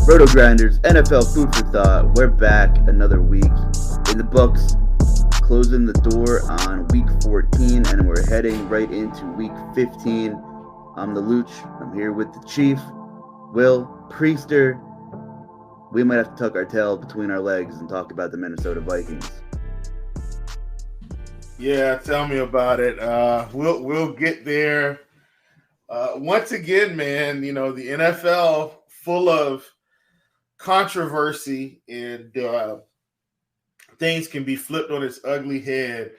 RotoGrinders, NFL Food for Thought. We're back another week in the books, closing the door on week 14, and we're heading right into week 15. I'm the Luuch. I'm here with the Chief, Will Priester. We might have to tuck our tail between our legs and talk about the Minnesota Vikings. Yeah, tell me about it. We'll get there. Once again, man, you know, the NFL full of controversy and things can be flipped on its ugly head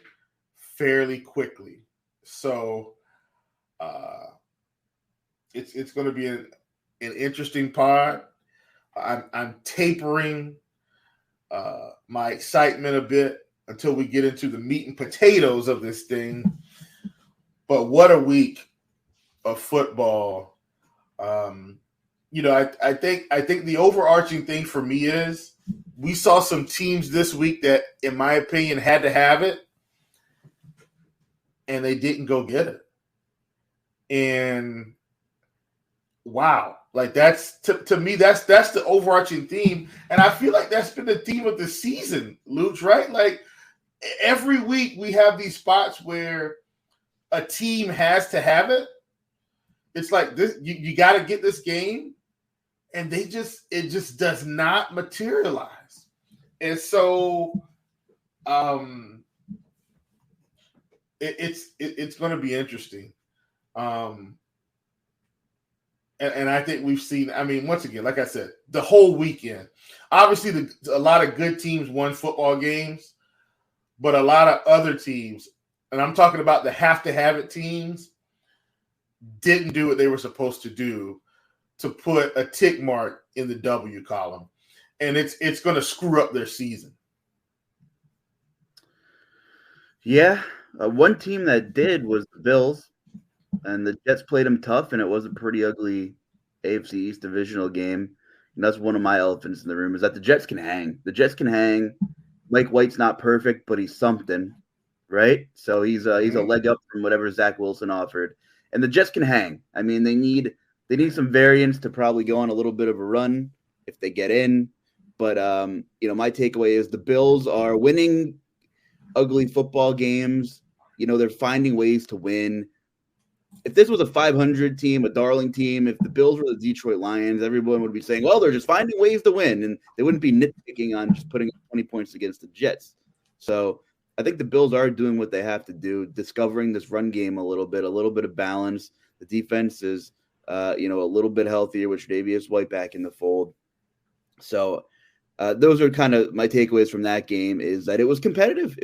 fairly quickly. So it's going to be an interesting pod. I'm tapering my excitement a bit until we get into the meat and potatoes of this thing. But what a week of football. You know, I think the overarching thing for me is we saw some teams this week that, in my opinion, had to have it, and they didn't go get it. And wow, like that's to me, that's the overarching theme, and I feel like that's been the theme of the season, Luuch, right? Like every week we have these spots where a team has to have it. It's like this, you got to get this game. And it just does not materialize. And so it's going to be interesting. And I think we've seen, I mean, once again, like I said, the whole weekend, obviously a lot of good teams won football games, but a lot of other teams, and I'm talking about the have to have it teams, didn't do what they were supposed to do to put a tick mark in the W column. And it's going to screw up their season. Yeah, one team that did was the Bills, and the Jets played them tough, and it was a pretty ugly AFC East divisional game. And that's one of my elephants in the room, is that the Jets can hang. The Jets can hang. Mike White's not perfect, but he's something, right? So he's a leg up from whatever Zach Wilson offered. And the Jets can hang. I mean, they need some variance to probably go on a little bit of a run if they get in. But, you know, my takeaway is the Bills are winning ugly football games. You know, they're finding ways to win. If this was a 500 team, a darling team, if the Bills were the Detroit Lions, everyone would be saying, well, they're just finding ways to win. And they wouldn't be nitpicking on just putting 20 points against the Jets. So I think the Bills are doing what they have to do, discovering this run game a little bit of balance. The defense is a little bit healthier with Tre'Davious White back in the fold. So those are kind of my takeaways from that game, is that it was competitive.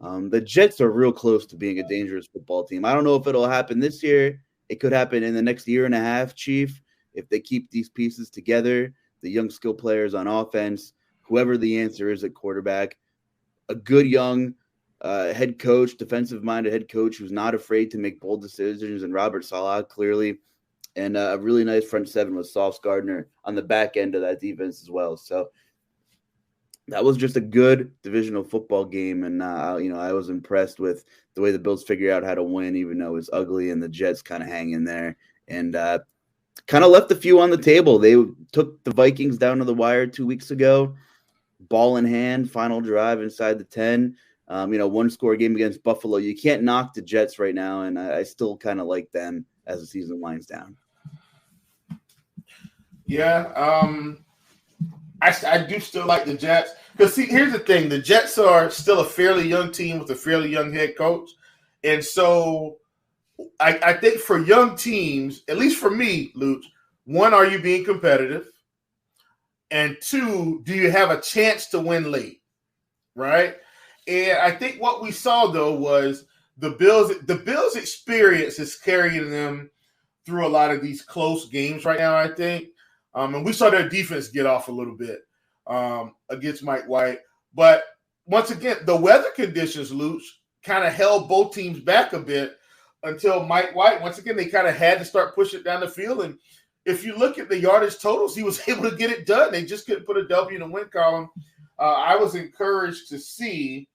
The Jets are real close to being a dangerous football team. I don't know if it'll happen this year. It could happen in the next year and a half, Chief, if they keep these pieces together, the young skill players on offense, whoever the answer is at quarterback, a good young head coach, defensive-minded head coach who's not afraid to make bold decisions, and Robert Saleh, clearly, and a really nice front seven with Sauce Gardner on the back end of that defense as well. So that was just a good divisional football game, and I was impressed with the way the Bills figured out how to win, even though it was ugly, and the Jets kind of hang in there and kind of left a few on the table. They took the Vikings down to the wire 2 weeks ago, ball in hand, final drive inside the 10. One-score game against Buffalo. You can't knock the Jets right now, and I still kind of like them as the season winds down. Yeah, I do still like the Jets. Because, see, here's the thing. The Jets are still a fairly young team with a fairly young head coach. And so I think for young teams, at least for me, Luuch, one, are you being competitive? And two, do you have a chance to win late? Right? And I think what we saw, though, was the Bills' experience is carrying them through a lot of these close games right now, I think. And we saw their defense get off a little bit against Mike White. But once again, the weather conditions, Luuch, kind of held both teams back a bit until Mike White, once again, they kind of had to start pushing it down the field. And if you look at the yardage totals, he was able to get it done. They just couldn't put a W in the win column. I was encouraged to see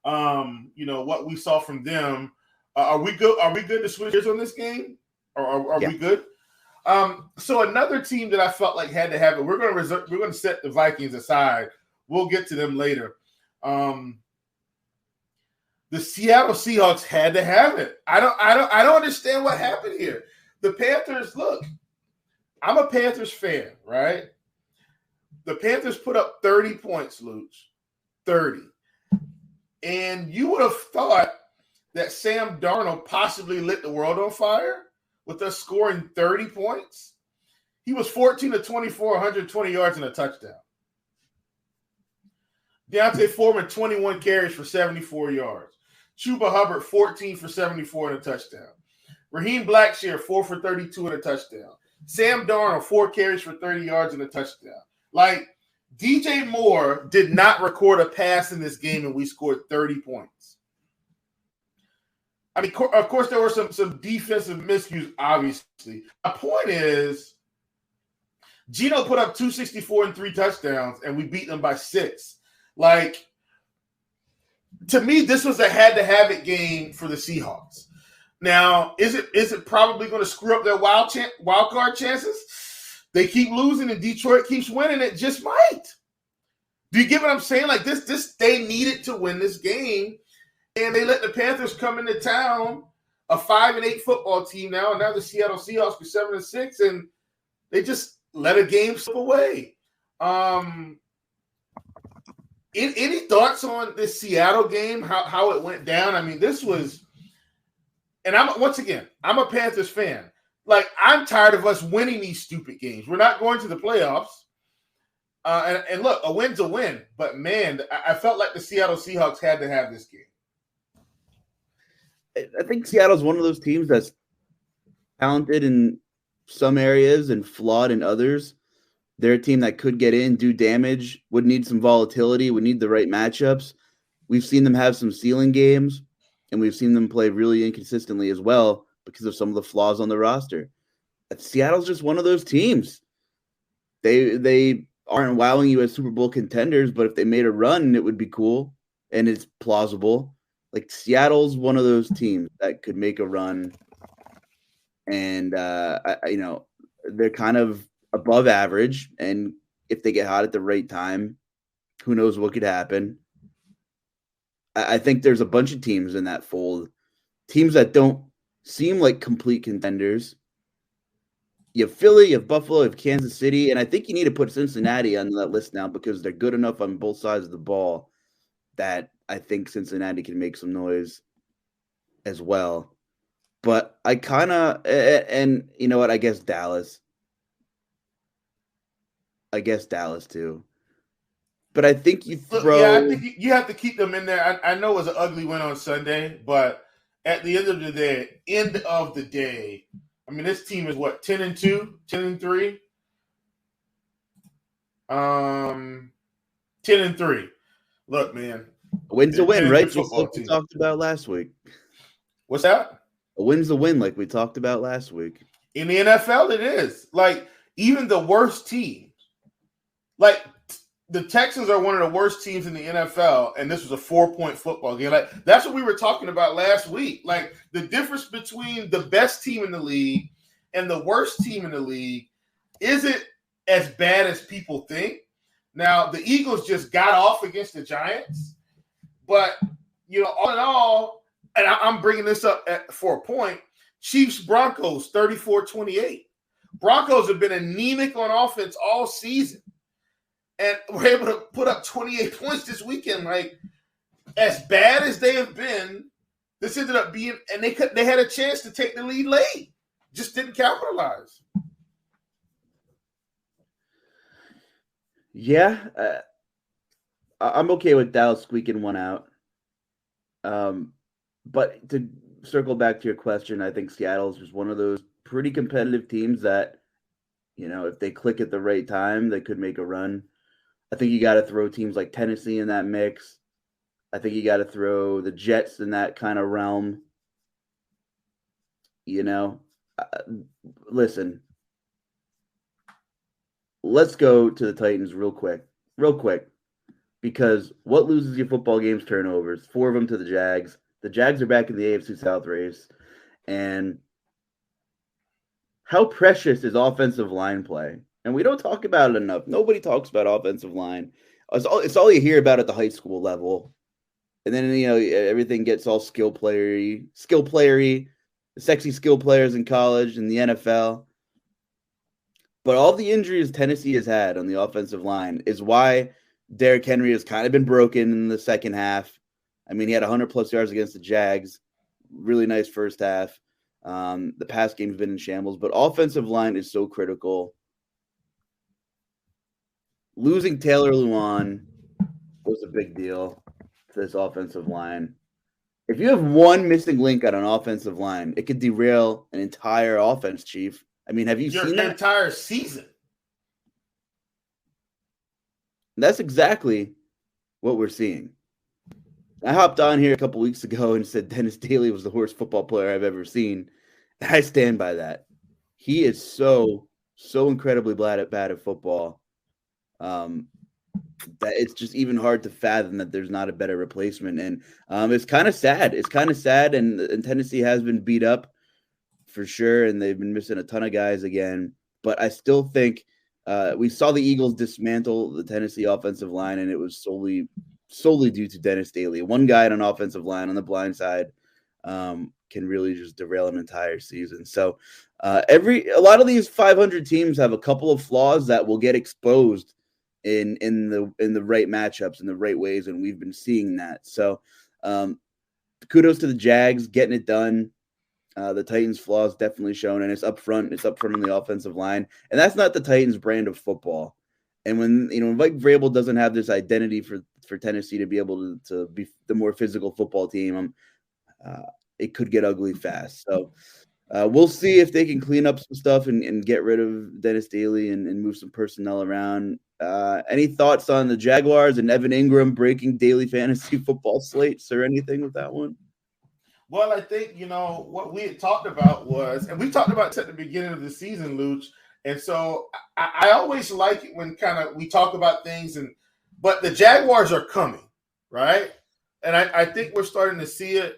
what we saw from them. Are we good? Are we good to switch gears on this game? Or are we good? So another team that I felt like had to have it. We're going to set the Vikings aside. We'll get to them later. The Seattle Seahawks had to have it. I don't understand what happened here. The Panthers, look, I'm a Panthers fan, right? The Panthers put up 30 points, Luuch. 30. And you would have thought that Sam Darnold possibly lit the world on fire with us scoring 30 points. He was 14 to 24, 120 yards and a touchdown. Deontay Foreman, 21 carries for 74 yards. Chuba Hubbard, 14 for 74 and a touchdown. Raheem Blackshear, 4 for 32 and a touchdown. Sam Darnold, 4 carries for 30 yards and a touchdown. Like, DJ Moore did not record a pass in this game, and we scored 30 points. I mean, of course, there were some defensive miscues, obviously. My point is, Geno put up 264 and 3 touchdowns, and we beat them by 6. Like, to me, this was a had-to-have-it game for the Seahawks. Now, is it probably going to screw up their wild card chances? They keep losing and Detroit keeps winning. It just might. Do you get what I'm saying? Like this, they needed to win this game, and they let the Panthers come into town, a 5-8 football team now, and now the Seattle Seahawks are 7-6, and they just let a game slip away. Any thoughts on this Seattle game? How it went down? I mean, this was, and I'm a Panthers fan. Like, I'm tired of us winning these stupid games. We're not going to the playoffs. And look, a win's a win. But, man, I felt like the Seattle Seahawks had to have this game. I think Seattle's one of those teams that's talented in some areas and flawed in others. They're a team that could get in, do damage, would need some volatility, would need the right matchups. We've seen them have some ceiling games, and we've seen them play really inconsistently as well because of some of the flaws on the roster. Seattle's just one of those teams. They aren't wowing you as Super Bowl contenders, but if they made a run, it would be cool, and it's plausible. Like, Seattle's one of those teams that could make a run, and they're kind of above average, and if they get hot at the right time, who knows what could happen. I think there's a bunch of teams in that fold, teams that don't seem like complete contenders. You have Philly, you have Buffalo, you have Kansas City, and I think you need to put Cincinnati on that list now because they're good enough on both sides of the ball that I think Cincinnati can make some noise as well. But I kind of, and you know what, I guess Dallas too. But I think you throw... Yeah, I think you have to keep them in there. I know it was an ugly win on Sunday, but at the end of the day, I mean, this team is what, 10-2, 10-3? 10-3. Look, man. A win's a win, right? Just like we talked about last week. What's that? A win's a win, like we talked about last week. In the NFL, it is. Like, even the worst teams. Like, the Texans are one of the worst teams in the NFL, and this was a 4-point football game. Like, that's what we were talking about last week. Like, the difference between the best team in the league and the worst team in the league isn't as bad as people think. Now, the Eagles just got off against the Giants, but, all in all, and I'm bringing this up for a point, Chiefs-Broncos, 34-28. Broncos have been anemic on offense all season. And we're able to put up 28 points this weekend. Like, as bad as they have been, this ended up being, and they had a chance to take the lead late, just didn't capitalize. Yeah, I'm okay with Dallas squeaking one out. But to circle back to your question, I think Seattle's just one of those pretty competitive teams that, if they click at the right time, they could make a run. I think you got to throw teams like Tennessee in that mix. I think you got to throw the Jets in that kind of realm. Listen, let's go to the Titans real quick, because what loses your football games? Turnovers. 4 of them to the Jags. The Jags are back in the AFC South race. And how precious is offensive line play? And we don't talk about it enough. Nobody talks about offensive line. It's all you hear about at the high school level. And then, everything gets all skill playery, the sexy skill players in college and the NFL. But all the injuries Tennessee has had on the offensive line is why Derrick Henry has kind of been broken in the second half. I mean, he had 100-plus yards against the Jags. Really nice first half. The pass game's been in shambles. But offensive line is so critical. Losing Taylor Lewan was a big deal to this offensive line. If you have one missing link on an offensive line, it could derail an entire offense, Chief. I mean, have you seen that? Entire season. That's exactly what we're seeing. I hopped on here a couple weeks ago and said Dennis Daly was the worst football player I've ever seen. And I stand by that. He is so incredibly bad at football. That it's just even hard to fathom that there's not a better replacement. And it's kind of sad. And Tennessee has been beat up for sure, and they've been missing a ton of guys again. But I still think we saw the Eagles dismantle the Tennessee offensive line, and it was solely due to Dennis Daly. One guy on an offensive line on the blind side can really just derail an entire season. So a lot of these 500 teams have a couple of flaws that will get exposed in the right matchups in the right ways, and we've been seeing that. So kudos to the Jags getting it done. The Titans' flaws definitely shown, and it's up front. It's up front on the offensive line, and that's not the Titans' brand of football. And when Mike Vrabel doesn't have this identity for Tennessee to be able to be the more physical football team, it could get ugly fast. So we'll see if they can clean up some stuff and get rid of Dennis Daly and move some personnel around. Any thoughts on the Jaguars and Evan Ingram breaking daily fantasy football slates or anything with that one? Well, I think, what we had talked about was, and we talked about this at the beginning of the season, Luuch. And so I always like it when we talk about things, but the Jaguars are coming, right? And I think we're starting to see it,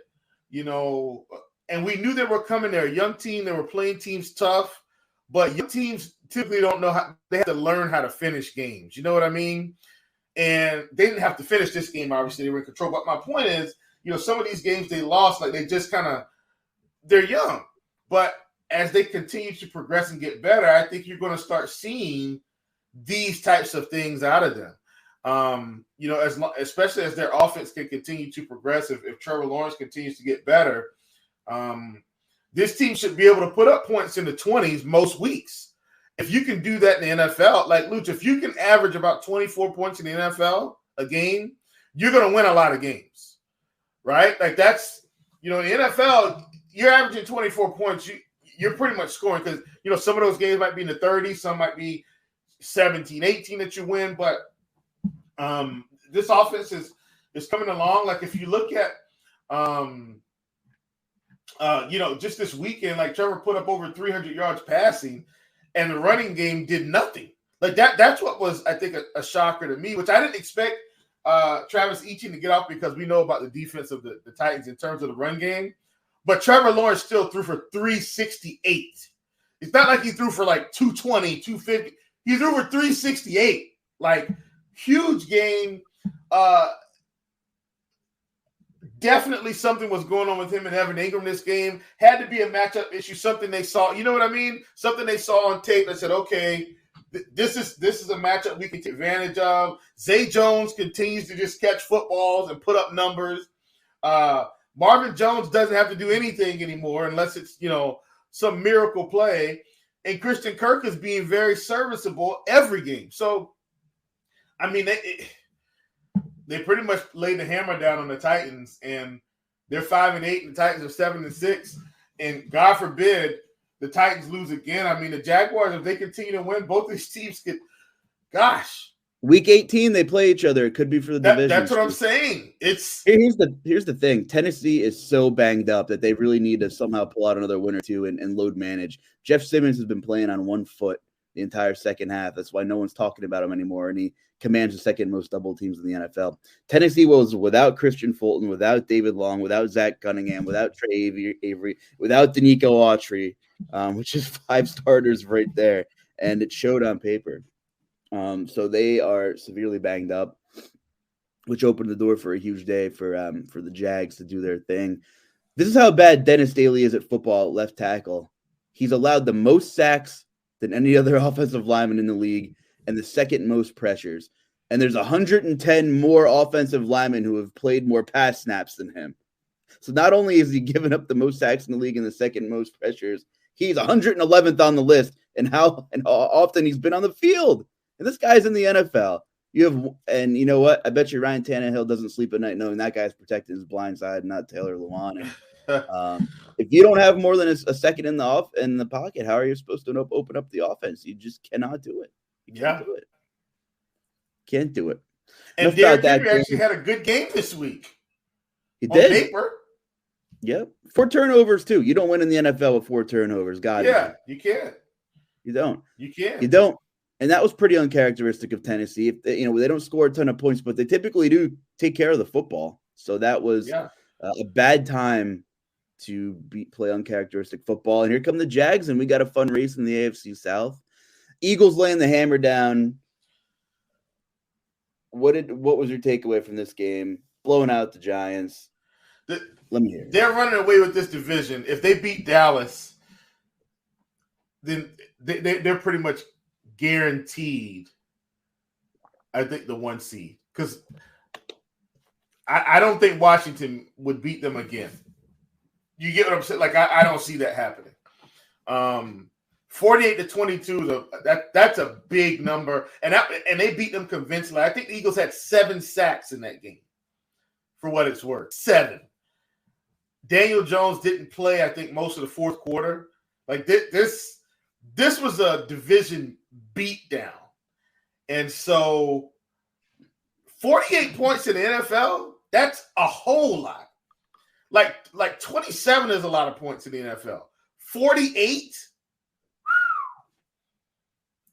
and we knew they were coming. They're a young team. They were playing teams tough, but young teams typically don't know how. They have to learn how to finish games. You know what I mean? And they didn't have to finish this game. Obviously, they were in control. But my point is, some of these games they lost, like they just they're young. But as they continue to progress and get better, I think you're going to start seeing these types of things out of them. Especially as their offense can continue to progress. If Trevor Lawrence continues to get better, this team should be able to put up points in the 20s most weeks. If you can do that in the NFL, like Luuch, if you can average about 24 points in the NFL a game, you're going to win a lot of games. Right? Like that's, in the NFL, you're averaging 24 points. You're pretty much scoring because, some of those games might be in the 30s. Some might be 17, 18 that you win. But this offense is coming along. Like if you look at, just this weekend, like Trevor put up over 300 yards passing and the running game did nothing. Like that's what was, I think, a shocker to me, which I didn't expect Travis Etienne to get off because we know about the defense of the Titans in terms of the run game. But Trevor Lawrence still threw for 368. It's not like he threw for like 220, 250. He threw for 368. Like, huge game. Definitely something was going on with him and Evan Ingram this game. Had to be a matchup issue, something they saw. You know what I mean? Something they saw on tape that said, okay, this is a matchup we can take advantage of. Zay Jones continues to just catch footballs and put up numbers. Marvin Jones doesn't have to do anything anymore unless it's, some miracle play. And Christian Kirk is being very serviceable every game. So, I mean, they pretty much laid the hammer down on the Titans, and they're 5-8, and the Titans are 7-6. And God forbid the Titans lose again. I mean, the Jaguars, if they continue to win, both these teams could, gosh. Week 18, they play each other. It could be for the division. That's what I'm saying. Here's the thing. Tennessee is so banged up that they really need to somehow pull out another win or two and load manage. Jeff Simmons has been playing on one foot the entire second half. That's why no one's talking about him anymore, and he commands the second most double teams in the NFL. Tennessee was without Christian Fulton, without David Long, without Zach Cunningham, without Trey Avery, without Danico Autry, which is 5 starters right there, and it showed on paper. So they are severely banged up, which opened the door for a huge day for the Jags to do their thing. This is how bad Dennis Daly is at football at left tackle. He's allowed the most sacks than any other offensive lineman in the league and the second most pressures. And there's 110 more offensive linemen who have played more pass snaps than him. So not only is he giving up the most sacks in the league and the second most pressures, he's 111th on the list and how often he's been on the field. And this guy's in the NFL. And you know what? I bet you Ryan Tannehill doesn't sleep at night knowing that guy's protecting his blind side, not Taylor Lewan. If you don't have more than a second in the pocket, how are you supposed to open up the offense? You just cannot do it. You can't do it. Can't do it. And Derrick Henry actually had a good game this week. He did. On paper. Yep. 4 turnovers, too. You don't win in the NFL with 4 turnovers. You can't. You don't. You can't. You don't. And that was pretty uncharacteristic of Tennessee. If they don't score a ton of points, but they typically do take care of the football. So that was a bad time to play uncharacteristic football. And here come the Jags, and we got a fun race in the AFC South. Eagles laying the hammer down. What was your takeaway from this game? Blowing out the Giants. Let me hear it. They're running away with this division. If they beat Dallas, then they're pretty much guaranteed, I think, the 1 seed. Because I don't think Washington would beat them again. You get what I'm saying? Like, I don't see that happening. 48-22, that's a big number. And they beat them convincingly. I think the Eagles had 7 sacks in that game, for what it's worth. 7. Daniel Jones didn't play, I think, most of the fourth quarter. Like, this was a division beatdown. And so 48 points in the NFL, that's a whole lot. Like 27 is a lot of points in the NFL. 48?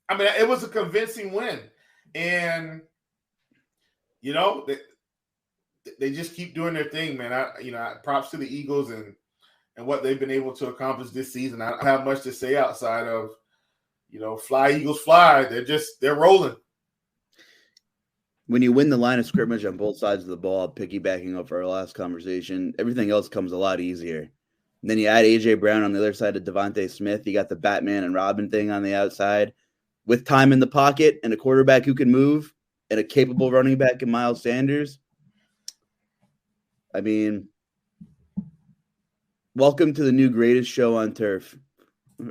I mean, it was a convincing win. And, they just keep doing their thing, man. Props to the Eagles and what they've been able to accomplish this season. I don't have much to say outside of, fly, Eagles, fly. They're rolling. When you win the line of scrimmage on both sides of the ball, piggybacking off our last conversation, everything else comes a lot easier. And then you add A.J. Brown on the other side of Devontae Smith. You got the Batman and Robin thing on the outside with time in the pocket and a quarterback who can move and a capable running back in Miles Sanders. I mean, welcome to the new greatest show on turf.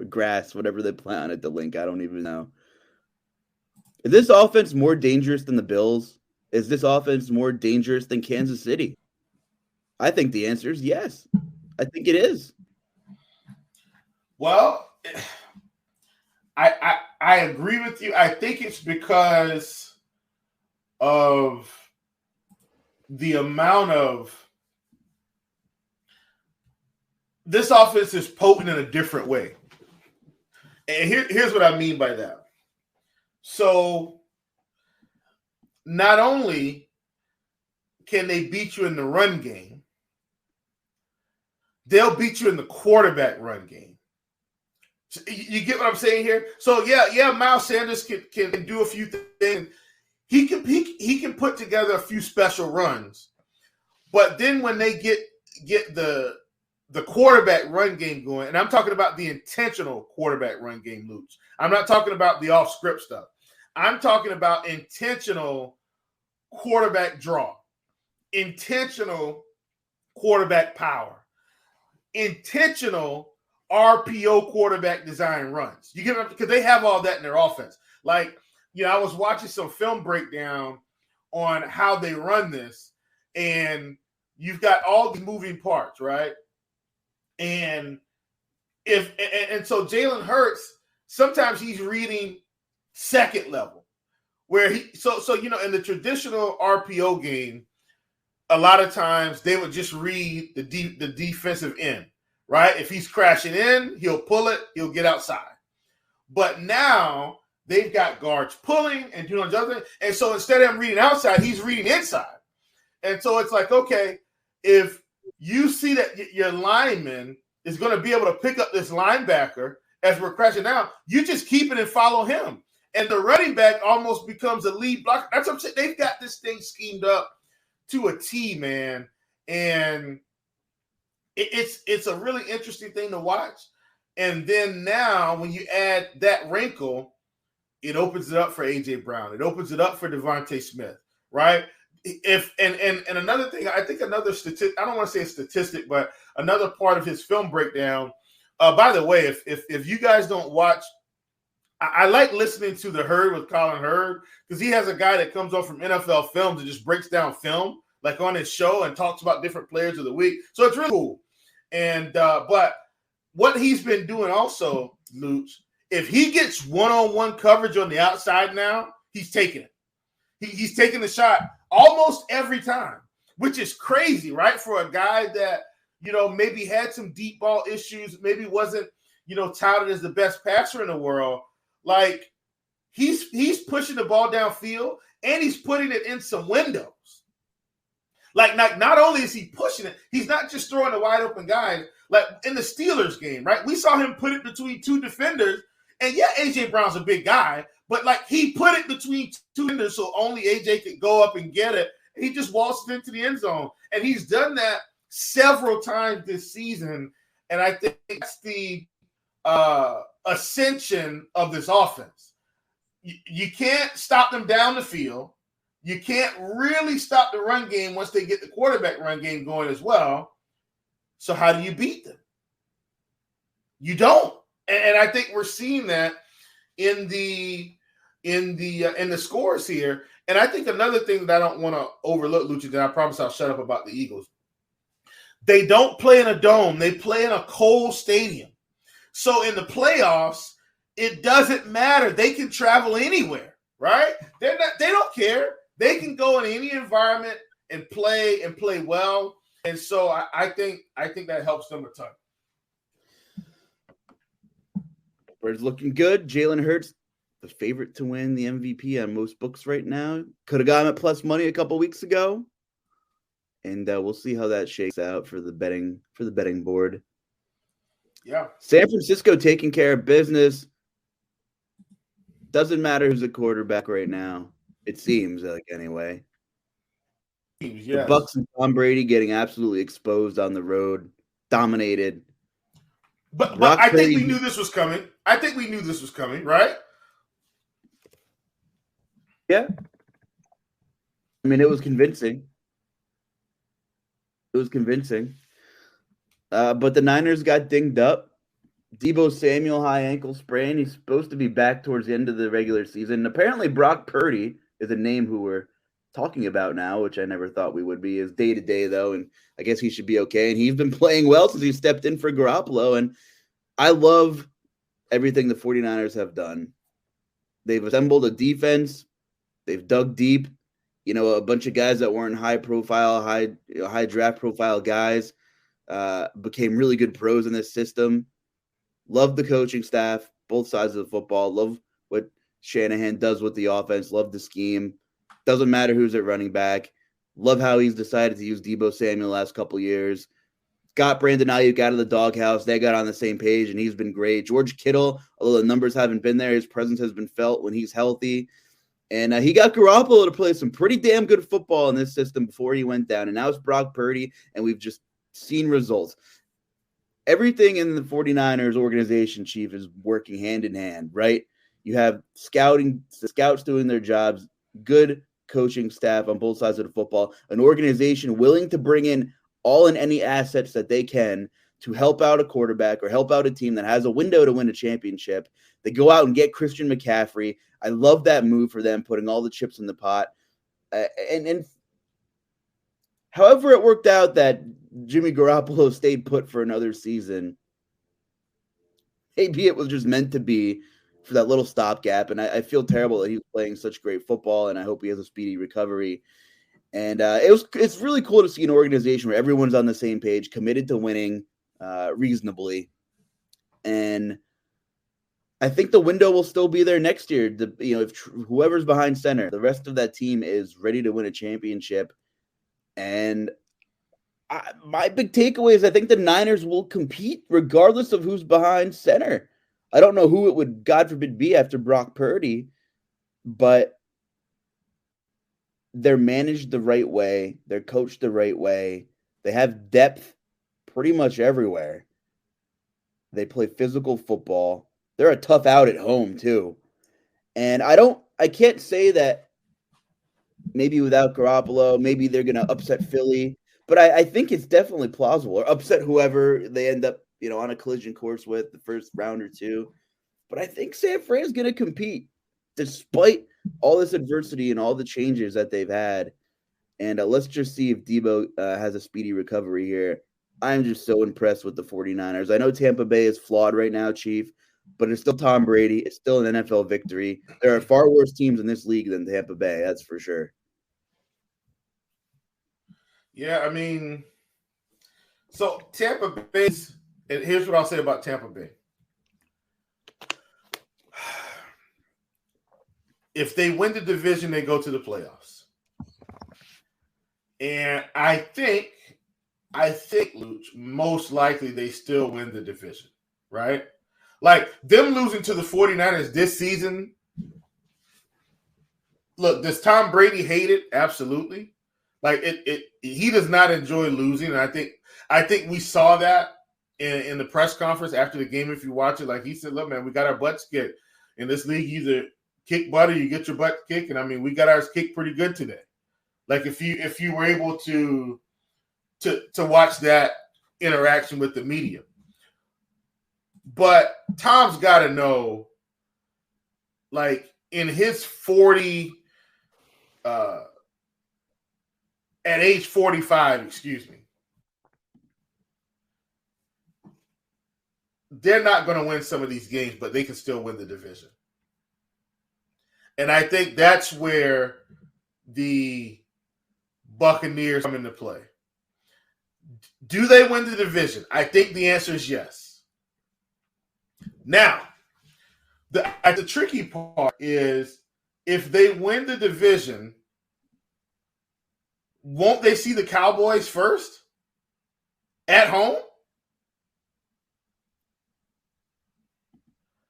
Grass, whatever they play on at the link. I don't even know. Is this offense more dangerous than the Bills? Is this offense more dangerous than Kansas City? I think the answer is yes. I think it is. Well, I agree with you. I think it's because of the amount of this offense is potent in a different way. And here's what I mean by that. So not only can they beat you in the run game, they'll beat you in the quarterback run game. You get what I'm saying here? So yeah, Miles Sanders can do a few things. He can put together a few special runs. But then when they get the quarterback run game going, and I'm talking about the intentional quarterback run game, Luuch. I'm not talking about the off-script stuff. I'm talking about intentional quarterback draw, intentional quarterback power, intentional RPO quarterback design runs. You get it? Because they have all that in their offense. Like, I was watching some film breakdown on how they run this, and you've got all these moving parts, right? And so Jalen Hurts, sometimes he's reading second level, where in the traditional RPO game, a lot of times they would just read the defensive end, right? If he's crashing in, he'll pull it, he'll get outside. But now they've got guards pulling and doing the other thing. And so instead of him reading outside, he's reading inside. And so it's like, okay, if you see that your lineman is going to be able to pick up this linebacker as we're crashing down, you just keep it and follow him. And the running back almost becomes a lead blocker. That's what I'm saying. They've got this thing schemed up to a T, man. And it's a really interesting thing to watch. And then now when you add that wrinkle, it opens it up for A.J. Brown. It opens it up for Devontae Smith, right? If and another thing, I think another statistic, I don't want to say a statistic, but another part of his film breakdown. By the way, if you guys don't watch, I like listening to The Herd with Colin Hurd because he has a guy that comes on from NFL Films and just breaks down film like on his show and talks about different players of the week. So it's really cool. And but what he's been doing also, Luuch, if he gets one-on-one coverage on the outside now, he's taking it. He's taking the shot almost every time, which is crazy, right? For a guy that, maybe had some deep ball issues, maybe wasn't, touted as the best passer in the world. Like he's pushing the ball downfield and he's putting it in some windows. Like not only is he pushing it, he's not just throwing the wide open guys. Like in the Steelers game, right? We saw him put it between two defenders. And yeah, A.J. Brown's a big guy, but like he put it between two defenders so only A.J. could go up and get it. He just waltzed into the end zone. And he's done that several times this season. And I think that's the ascension of this offense. You can't stop them down the field. You can't really stop the run game once they get the quarterback run game going as well. So how do you beat them? You don't. And I think we're seeing that in the scores here. And I think another thing that I don't want to overlook, Luuch, and I promise I'll shut up about the Eagles. They don't play in a dome. They play in a cold stadium. So in the playoffs, it doesn't matter. They can travel anywhere, right? They don't care. They can go in any environment and play well. And so I think that helps them a ton. It's looking good. Jalen Hurts, the favorite to win the MVP on most books right now. Could have gotten at plus money a couple weeks ago. And we'll see how that shakes out for the betting board. Yeah. San Francisco taking care of business. Doesn't matter who's a quarterback right now. It seems like anyway. Yes. The Bucs and Tom Brady getting absolutely exposed on the road, dominated. But I think we knew this was coming. Right? Yeah. I mean, it was convincing. But the Niners got dinged up. Deebo Samuel, high ankle sprain. He's supposed to be back towards the end of the regular season. And apparently Brock Purdy is a name who we're talking about now, which I never thought we would be, is day-to-day, though. And I guess he should be okay. And he's been playing well since he stepped in for Garoppolo. And I love everything the 49ers have done. They've assembled a defense. They've dug deep. A bunch of guys that weren't high draft profile guys became really good pros in this system. Love the coaching staff, both sides of the football. Love what Shanahan does with the offense. Love the scheme. Doesn't matter who's at running back. Love how he's decided to use Deebo Samuel the last couple years. Got Brandon Ayuk out of the doghouse. They got on the same page, and he's been great. George Kittle, although the numbers haven't been there, his presence has been felt when he's healthy. And he got Garoppolo to play some pretty damn good football in this system before he went down. And now it's Brock Purdy, and we've just seen results. Everything in the 49ers organization, Chief, is working hand in hand, right? You have the scouts doing their jobs, good coaching staff on both sides of the football, an organization willing to bring in all and any assets that they can to help out a quarterback or help out a team that has a window to win a championship. They go out and get Christian McCaffrey. I love that move for them, putting all the chips in the pot. And however it worked out that Jimmy Garoppolo stayed put for another season, maybe it was just meant to be for that little stopgap. And I feel terrible that he was playing such great football, and I hope he has a speedy recovery. And it's really cool to see an organization where everyone's on the same page, committed to winning reasonably. And I think the window will still be there next year. If whoever's behind center, the rest of that team is ready to win a championship. And my big takeaway is I think the Niners will compete regardless of who's behind center. I don't know who it would, God forbid, be after Brock Purdy, but they're managed the right way. They're coached the right way. They have depth pretty much everywhere. They play physical football. They're a tough out at home too. And I can't say that maybe without Garoppolo, maybe they're going to upset Philly, but I think it's definitely plausible, or upset whoever they end up, on a collision course with the first round or two. But I think San Fran's going to compete despite all this adversity and all the changes that they've had. And let's just see if Debo has a speedy recovery here. I'm just so impressed with the 49ers. I know Tampa Bay is flawed right now, Chief, but it's still Tom Brady. It's still an NFL victory. There are far worse teams in this league than Tampa Bay, that's for sure. Yeah, I mean, so Tampa Bay, and here's what I'll say about Tampa Bay. If they win the division, they go to the playoffs. And I think, Luuch, most likely they still win the division, right? Like, them losing to the 49ers this season, look, does Tom Brady hate it? Absolutely. Like, he does not enjoy losing, and I think we saw that in the press conference after the game. If you watch it, like he said, "Look, man, we got our butts kicked in this league. Either kick butt or you get your butt kicked." And I mean, we got ours kicked pretty good today. Like if you were able to watch that interaction with the media, but Tom's got to know, like in his 40. At age 45, they're not going to win some of these games, but they can still win the division. And I think that's where the Buccaneers come into play. Do they win the division? I think the answer is yes. Now, the tricky part is if they win the division, won't they see the Cowboys first at home?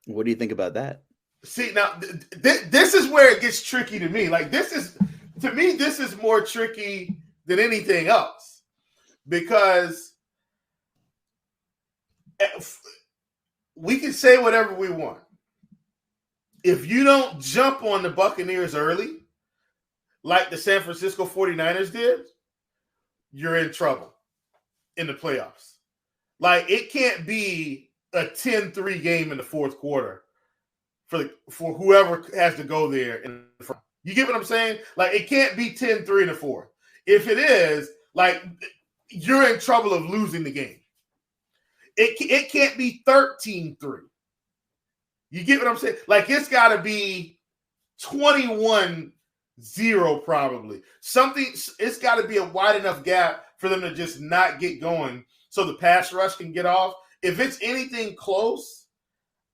What do you think about that? See, now, this is where it gets tricky to me. Like, this is more tricky than anything else. Because we can say whatever we want. If you don't jump on the Buccaneers early, like the San Francisco 49ers did, you're in trouble in the playoffs. Like, it can't be a 10-3 game in the fourth quarter for whoever has to go there in the front. You get what I'm saying? Like, it can't be 10-3 in the fourth. If it is, like, you're in trouble of losing the game. It can't be 13-3. You get what I'm saying? Like, it's got to be 21-0 probably. It's got to be a wide enough gap for them to just not get going so the pass rush can get off. If it's anything close,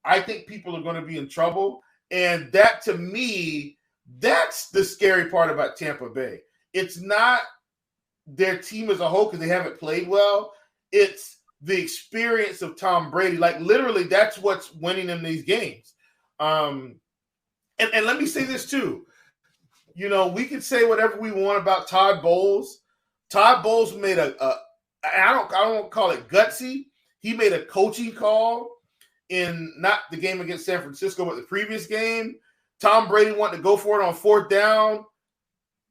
I think people are going to be in trouble. And that, to me, that's the scary part about Tampa Bay. It's not their team as a whole because they haven't played well. It's the experience of Tom Brady. Like, literally, that's what's winning them these games. And let me say this, too. You know, we can say whatever we want about Todd Bowles. Todd Bowles made I don't call it gutsy. He made a coaching call in not the game against San Francisco, but the previous game. Tom Brady wanted to go for it on fourth down.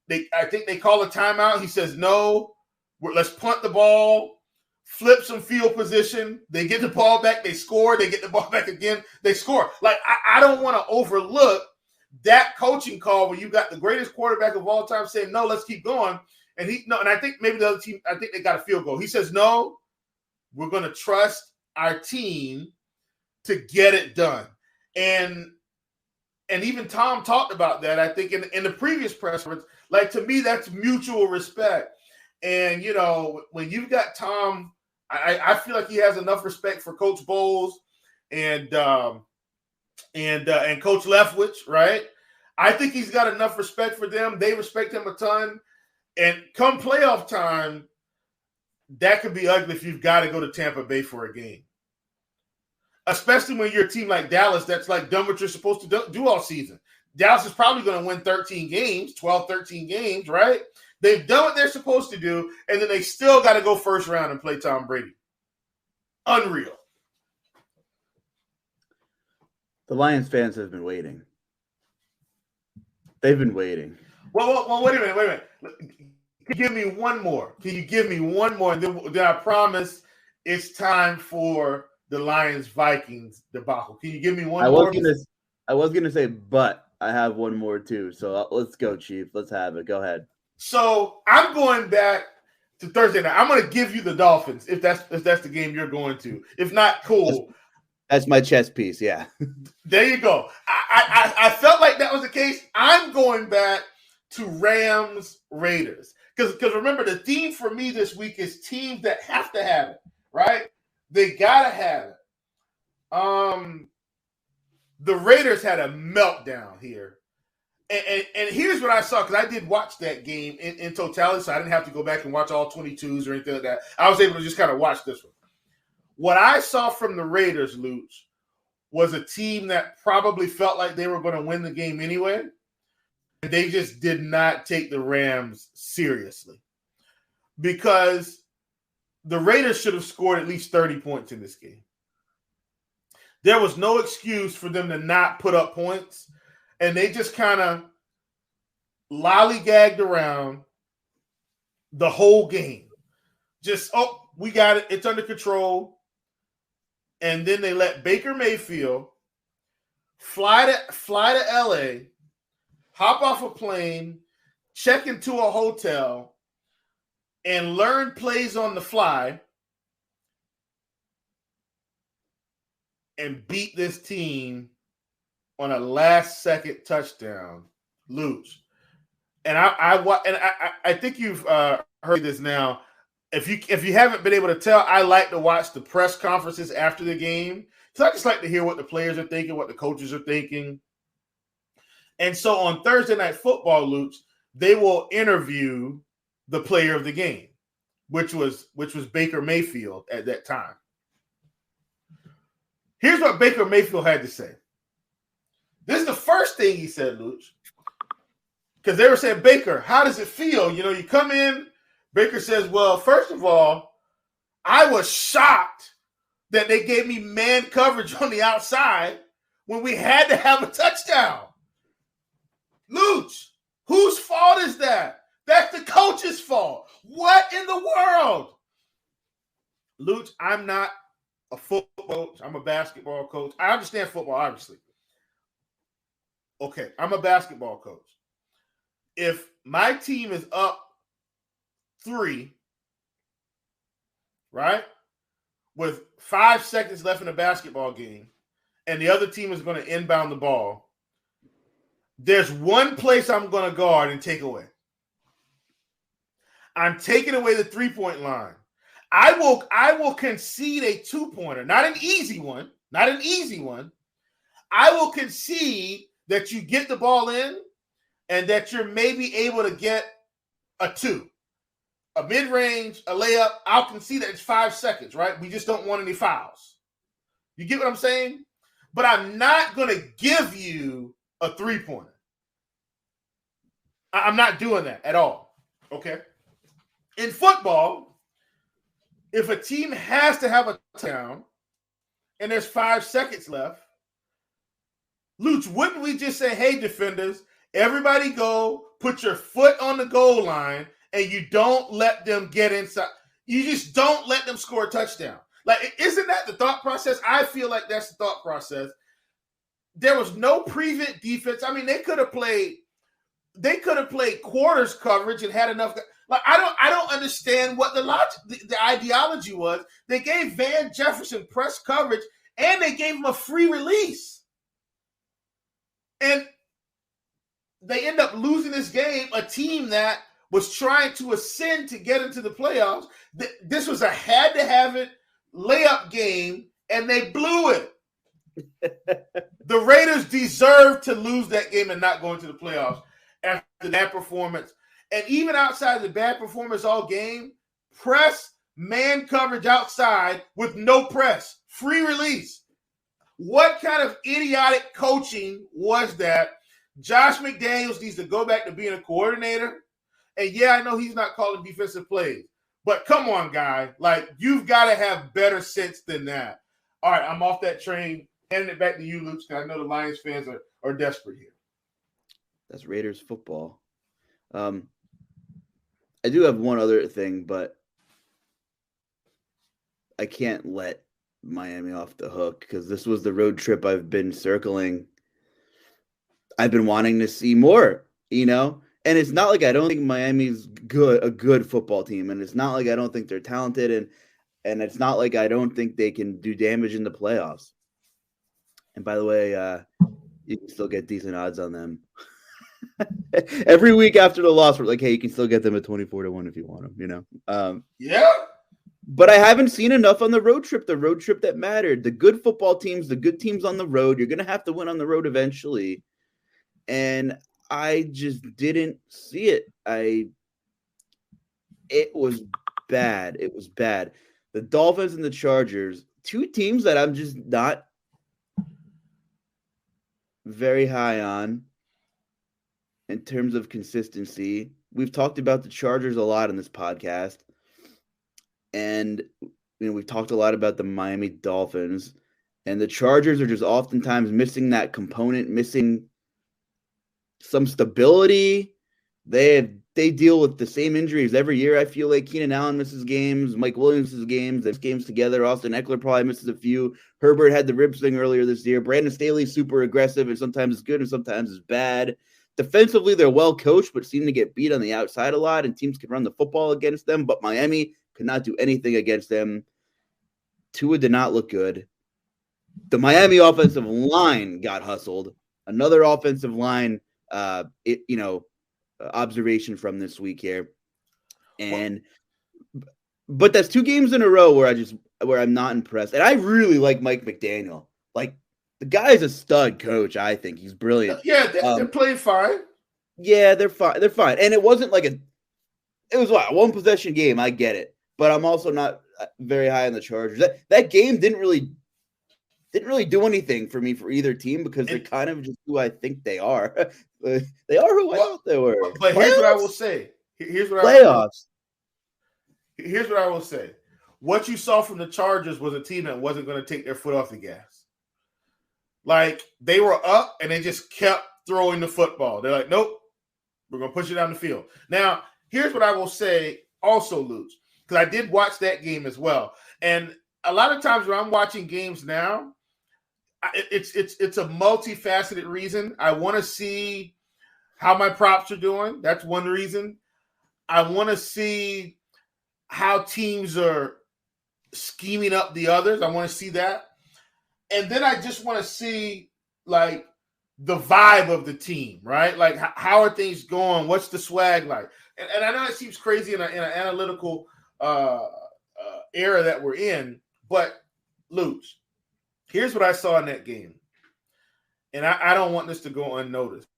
I think they call a timeout. He says, no, let's punt the ball, flip some field position. They get the ball back. They score. They get the ball back again. They score. Like, I don't want to overlook that coaching call where you got the greatest quarterback of all time saying, no, let's keep going. And and I think maybe the other team, I think they got a field goal. He says, no, we're going to trust our team to get it done. And even Tom talked about that, I think, in the previous press conference. Like, to me, that's mutual respect. And, you know, when you've got Tom, I feel like he has enough respect for Coach Bowles. And and Coach Leftwich, right? I think he's got enough respect for them. They respect him a ton. And come playoff time, that could be ugly if you've got to go to Tampa Bay for a game. Especially when you're a team like Dallas that's like done what you're supposed to do all season. Dallas is probably going to win 13 games, 12, 13 games, right? They've done what they're supposed to do, and then they still got to go first round and play Tom Brady. Unreal. The Lions fans have been waiting. They've been waiting. Well, wait a minute. Give me one more. Can you give me one more? And then I promise it's time for the Lions-Vikings debacle. Can you give me one more? I was gonna say, but I have one more too. So let's go, Chief. Let's have it. Go ahead. So I'm going back to Thursday night. I'm going to give you the Dolphins if that's the game you're going to. If not, cool. That's my chess piece. Yeah. There you go. I felt like that was the case. I'm going back to Rams Raiders because remember the theme for me this week is teams that have to have it, right? They gotta have it. The Raiders had a meltdown here. And here's what I saw, because I did watch that game in totality, so I didn't have to go back and watch all 22s or anything like that. I was able to just kind of watch this one. What I saw from the Raiders, Luuch, was a team that probably felt like they were going to win the game anyway. And they just did not take the Rams seriously. Because the Raiders should have scored at least 30 points in this game. There was no excuse for them to not put up points. And they just kind of lollygagged around the whole game. Just, we got it. It's under control. And then they let Baker Mayfield fly to LA, hop off a plane, check into a hotel, and learn plays on the fly and beat this team on a last-second touchdown, Luuch. And I think you've heard this now. If you haven't been able to tell, I like to watch the press conferences after the game. So I just like to hear what the players are thinking, what the coaches are thinking. And so on Thursday Night Football, Luuch, they will interview the player of the game, which was Baker Mayfield at that time. Here's what Baker Mayfield had to say. This is the first thing he said, Luuch. Because they were saying, Baker, how does it feel? You know, you come in, Baker says, well, first of all, I was shocked that they gave me man coverage on the outside when we had to have a touchdown. Luuch, whose fault is that? That's the coach's fault. What in the world? Luuch, I'm not a football coach. I'm a basketball coach. I understand football, obviously. Okay, I'm a basketball coach. If my team is up 3, right, with 5 seconds left in a basketball game, and the other team is going to inbound the ball, there's one place I'm going to guard and take away. I'm taking away the 3-point line. I will concede a 2-pointer, not an easy one. I will concede that you get the ball in and that you're maybe able to get a 2. A mid-range, a layup, I'll concede that it's 5 seconds, right? We just don't want any fouls. You get what I'm saying? But I'm not going to give you a 3-pointer. I'm not doing that at all, okay? In football, if a team has to have a touchdown and there's 5 seconds left, Luuch, wouldn't we just say, hey, defenders, everybody go, put your foot on the goal line, and you don't let them get inside. You just don't let them score a touchdown. Like, isn't that the thought process? I feel like that's the thought process. There was no prevent defense. I mean, they could have played quarters coverage and had enough. Like, I don't understand what the logic, the ideology was. They gave Van Jefferson press coverage, and they gave him a free release. And they end up losing this game, a team that was trying to ascend to get into the playoffs. This was a had-to-have-it layup game, and they blew it. The Raiders deserve to lose that game and not go into the playoffs after that performance. And even outside the bad performance all game, press man coverage outside with no press, free release. What kind of idiotic coaching was that? Josh McDaniels needs to go back to being a coordinator. And yeah, I know he's not calling defensive plays, but come on, guy. Like, you've got to have better sense than that. All right, I'm off that train. Handing it back to you, Luuch, because I know the Lions fans are desperate here. That's Raiders football. I do have one other thing, but I can't let Miami off the hook because this was the road trip I've been circling. I've been wanting to see more, And it's not like I don't think Miami's a good football team, and it's not like I don't think they're talented, and it's not like I don't think they can do damage in the playoffs. And by the way, you can still get decent odds on them. Every week after the loss, we're like, hey, you can still get them at 24-1 if you want them, Yeah. But I haven't seen enough on the road trip that mattered. The good football teams, the good teams on the road, you're going to have to win on the road eventually. And I just didn't see it. It was bad. It was bad. The Dolphins and the Chargers, two teams that I'm just not very high on in terms of consistency. We've talked about the Chargers a lot in this podcast. And we've talked a lot about the Miami Dolphins. And the Chargers are just oftentimes missing that component, missing some stability. They deal with the same injuries every year. I feel like Keenan Allen misses games, Mike Williams misses games. They miss games together. Austin Eckler probably misses a few. Herbert had the ribs thing earlier this year. Brandon Staley's super aggressive, and sometimes it's good and sometimes it's bad. Defensively, they're well coached, but seem to get beat on the outside a lot, and teams can run the football against them. But Miami could not do anything against them. Tua did not look good. The Miami offensive line got hustled. Another offensive line observation from this week here. But that's two games in a row where I'm not impressed. And I really like Mike McDaniel. Like, the guy's a stud coach, I think. He's brilliant. Yeah, they're playing fine. Yeah, they're fine. They're fine. And it wasn't like it was a one possession game. I get it. But I'm also not very high on the Chargers. That game didn't really do anything for me for either team because they're kind of just who I think they are. They are who I thought they were. But here's what I will say. Here's what I will say. What you saw from the Chargers was a team that wasn't going to take their foot off the gas. Like, they were up and they just kept throwing the football. They're like, nope, we're going to push it down the field. Now, here's what I will say also, Luuch, because I did watch that game as well. And a lot of times when I'm watching games now, it's a multifaceted reason. I want to see how my props are doing. That's one reason. I want to see how teams are scheming up the others. I want to see that. And then I just want to see, like, the vibe of the team, right? Like, how are things going? What's the swag like? And I know it seems crazy in an analytical era that we're in, but Luuch, here's what I saw in that game. And I don't want this to go unnoticed.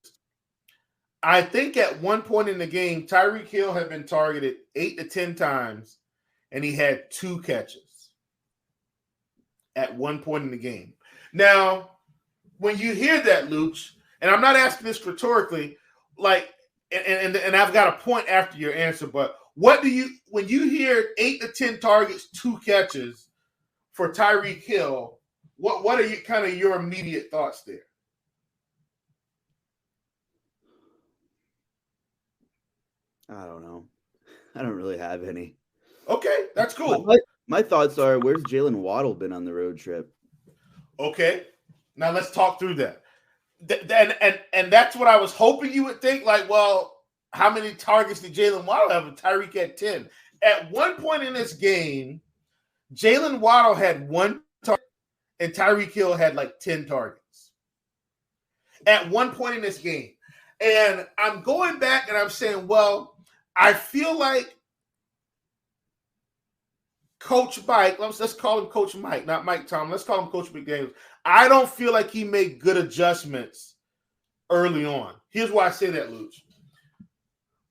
I think at one point in the game, Tyreek Hill had been targeted 8 to 10 times, and he had 2 catches at one point in the game. Now, when you hear that, Luuch, and I'm not asking this rhetorically, like, and I've got a point after your answer, but when you hear 8 to 10 targets, 2 catches for Tyreek Hill, what are your immediate thoughts there? I don't know. I don't really have any. Okay, that's cool. My thoughts are, where's Jalen Waddle been on the road trip? Okay, now let's talk through that. And that's what I was hoping you would think. Like, well, how many targets did Jalen Waddle have? And Tyreek had 10. At one point in this game, Jalen Waddle had 1 target, and Tyreek Hill had like 10 targets. At one point in this game. And I'm going back and I'm saying, well, I feel like Coach Mike, let's call him Coach Mike, not Mike Tom. Let's call him Coach McDaniels. I don't feel like he made good adjustments early on. Here's why I say that, Luuch.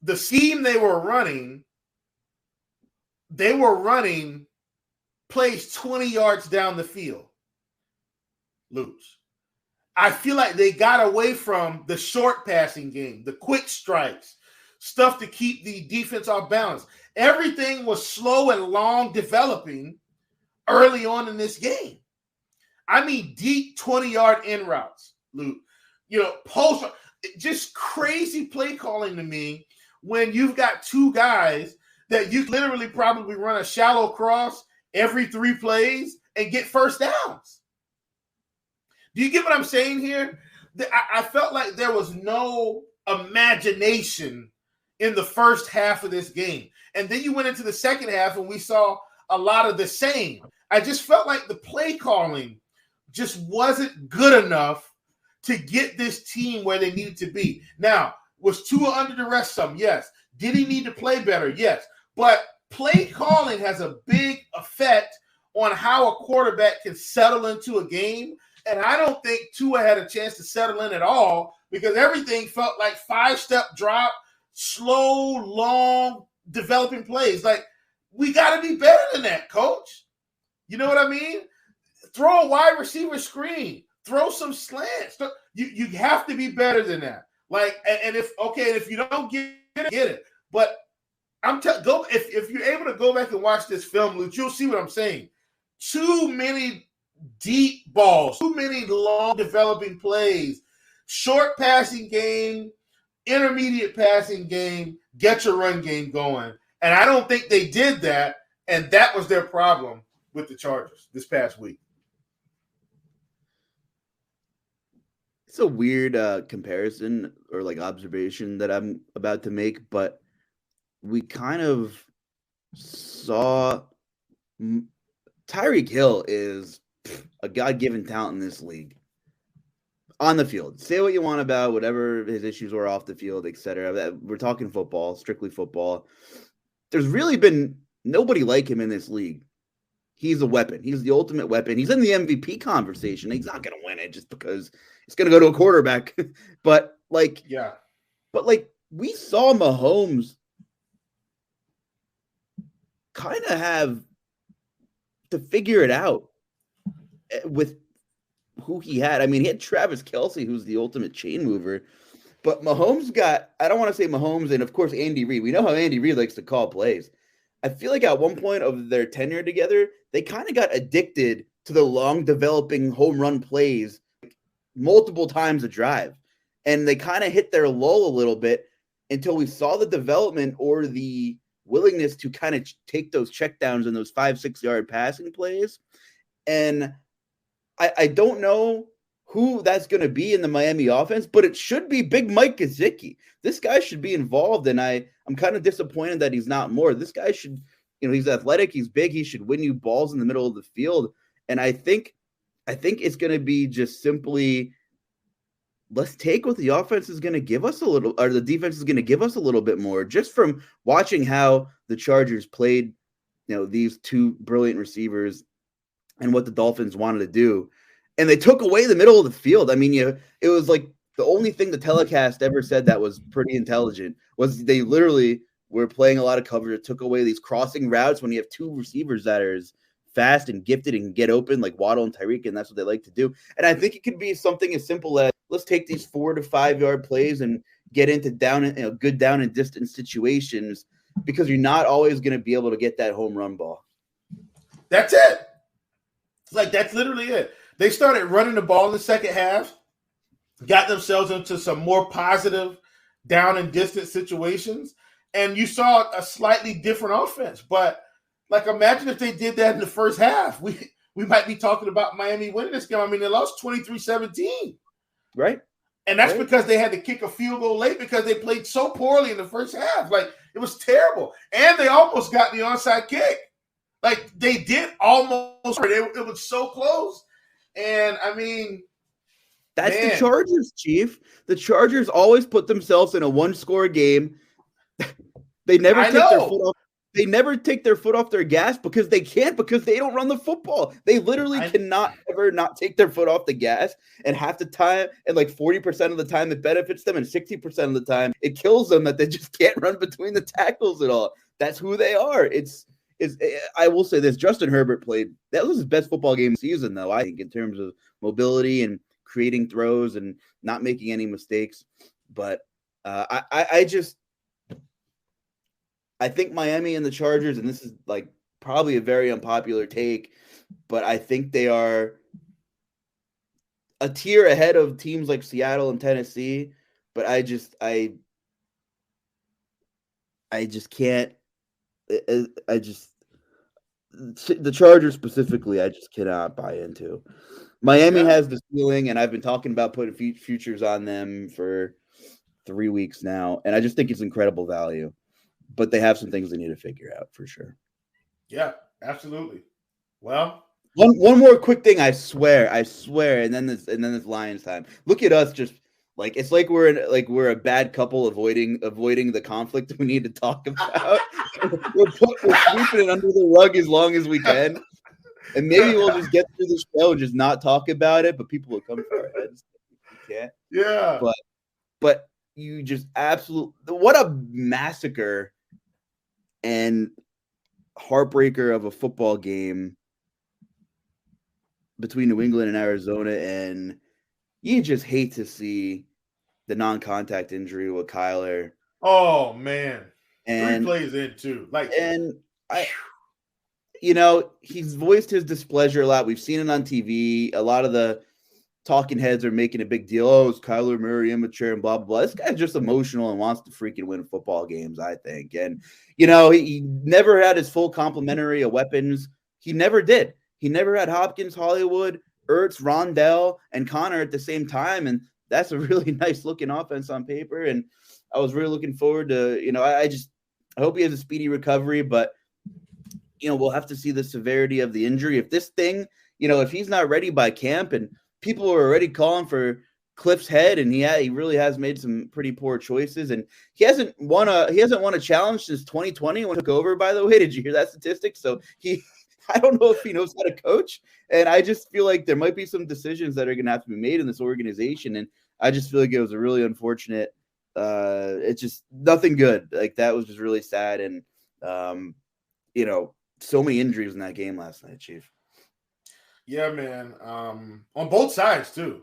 The scheme they were running plays 20 yards down the field. Luuch. I feel like they got away from the short passing game, the quick strikes, stuff to keep the defense off balance. Everything was slow and long developing early on in this game. I mean, deep 20-yard in routes, Luuch. Post, just crazy play calling to me when you've got two guys that you literally probably run a shallow cross every 3 plays and get first downs. Do you get what I'm saying here? I felt like there was no imagination in the first half of this game. And then you went into the second half and we saw a lot of the same. I just felt like the play calling just wasn't good enough to get this team where they needed to be. Now, was Tua under duress some? Yes. Did he need to play better? Yes. But play calling has a big effect on how a quarterback can settle into a game. And I don't think Tua had a chance to settle in at all because everything felt like 5-step drop, slow, long, developing plays. Like, we got to be better than that, coach. You know what I mean? Throw a wide receiver screen. Throw some slants. You have to be better than that. Like, and if you don't get it. But if you're able to go back and watch this film, Luuch, you'll see what I'm saying. Too many deep balls, too many long developing plays, short passing game, intermediate passing game, get your run game going. And I don't think they did that, and that was their problem with the Chargers this past week. It's a weird comparison or like observation that I'm about to make, but we kind of saw Tyreek Hill is a God-given talent in this league. On the field. Say what you want about whatever his issues were off the field, etc. We're talking football, strictly football. There's really been nobody like him in this league. He's a weapon. He's the ultimate weapon. He's in the MVP conversation. He's not going to win it just because it's going to go to a quarterback. But we saw Mahomes kind of have to figure it out with who he had. I mean, he had Travis Kelce, who's the ultimate chain mover. But Mahomes I don't want to say Mahomes, and of course Andy Reid. We know how Andy Reid likes to call plays. I feel like at one point of their tenure together, they kind of got addicted to the long developing home run plays multiple times a drive. And they kind of hit their lull a little bit until we saw the development or the willingness to kind of take those checkdowns and those 5-6 yard passing plays. And I don't know who that's going to be in the Miami offense, but it should be Big Mike Gesicki. This guy should be involved, and I'm kind of disappointed that he's not more. This guy should, he's athletic, he's big, he should win you balls in the middle of the field. And I think it's going to be just simply let's take what the offense is going to give us a little, or the defense is going to give us a little bit more, just from watching how the Chargers played, these two brilliant receivers and what the Dolphins wanted to do. And they took away the middle of the field. I mean, it was like the only thing the telecast ever said that was pretty intelligent was they literally were playing a lot of coverage. It took away these crossing routes when you have two receivers that are as fast and gifted and get open like Waddle and Tyreek, and that's what they like to do. And I think it could be something as simple as let's take these 4 to 5 yard plays and get into good down and distance situations, because you're not always going to be able to get that home run ball. That's it. Like, that's literally it. They started running the ball in the second half, got themselves into some more positive down and distance situations, and you saw a slightly different offense. But, imagine if they did that in the first half. We might be talking about Miami winning this game. I mean, they lost 23-17. Right. And that's because they had to kick a field goal late because they played so poorly in the first half. It was terrible. And they almost got the onside kick. They did almost. It was so close. And, I mean, that's the Chargers, Chief. The Chargers always put themselves in a one-score game. They never take their foot off they never take their foot off their gas because they can't, because they don't run the football. They literally cannot ever not take their foot off the gas, and half the time, and like 40% of the time it benefits them, and 60% of the time it kills them that they just can't run between the tackles at all. That's who they are. I will say this, Justin Herbert that was his best football game season, though, I think, in terms of mobility and creating throws and not making any mistakes. But I think Miami and the Chargers, and this is like probably a very unpopular take, but I think they are a tier ahead of teams like Seattle and Tennessee. But I just can't. The Chargers specifically, I just cannot buy into. Miami has the ceiling, and I've been talking about putting futures on them for 3 weeks now, and I just think it's incredible value. But they have some things they need to figure out for sure. Yeah, absolutely. Well, one more quick thing, I swear, and then this Lions time. Look at us, just like it's like we're a bad couple avoiding the conflict we need to talk about. we're sweeping it under the rug as long as we can, and maybe we'll just get through the show and just not talk about it. But people will come for our heads. We can't. Yeah. But you just what a massacre and heartbreaker of a football game between New England and Arizona, and you just hate to see the non-contact injury with Kyler. Oh man, and 3 plays in too. He's voiced his displeasure a lot. We've seen it on TV. A lot of the talking heads are making a big deal. Oh, is Kyler Murray immature and blah, blah, blah. This guy's just emotional and wants to freaking win football games, I think. And, he never had his full complementary of weapons. He never did. He never had Hopkins, Hollywood, Ertz, Rondell, and Connor at the same time. And that's a really nice looking offense on paper. And I was really looking forward to, I hope he has a speedy recovery, but, we'll have to see the severity of the injury. If this thing, if he's not ready by camp, and people are already calling for Cliff's head, and he really has made some pretty poor choices, and he hasn't won a challenge since 2020 when he took over, by the way. Did you hear that statistic? So I don't know if he knows how to coach, and I just feel like there might be some decisions that are going to have to be made in this organization, and I just feel like it was a really unfortunate. It's just nothing good. Like, that was just really sad, and so many injuries in that game last night, Chief. Yeah, man. On both sides too.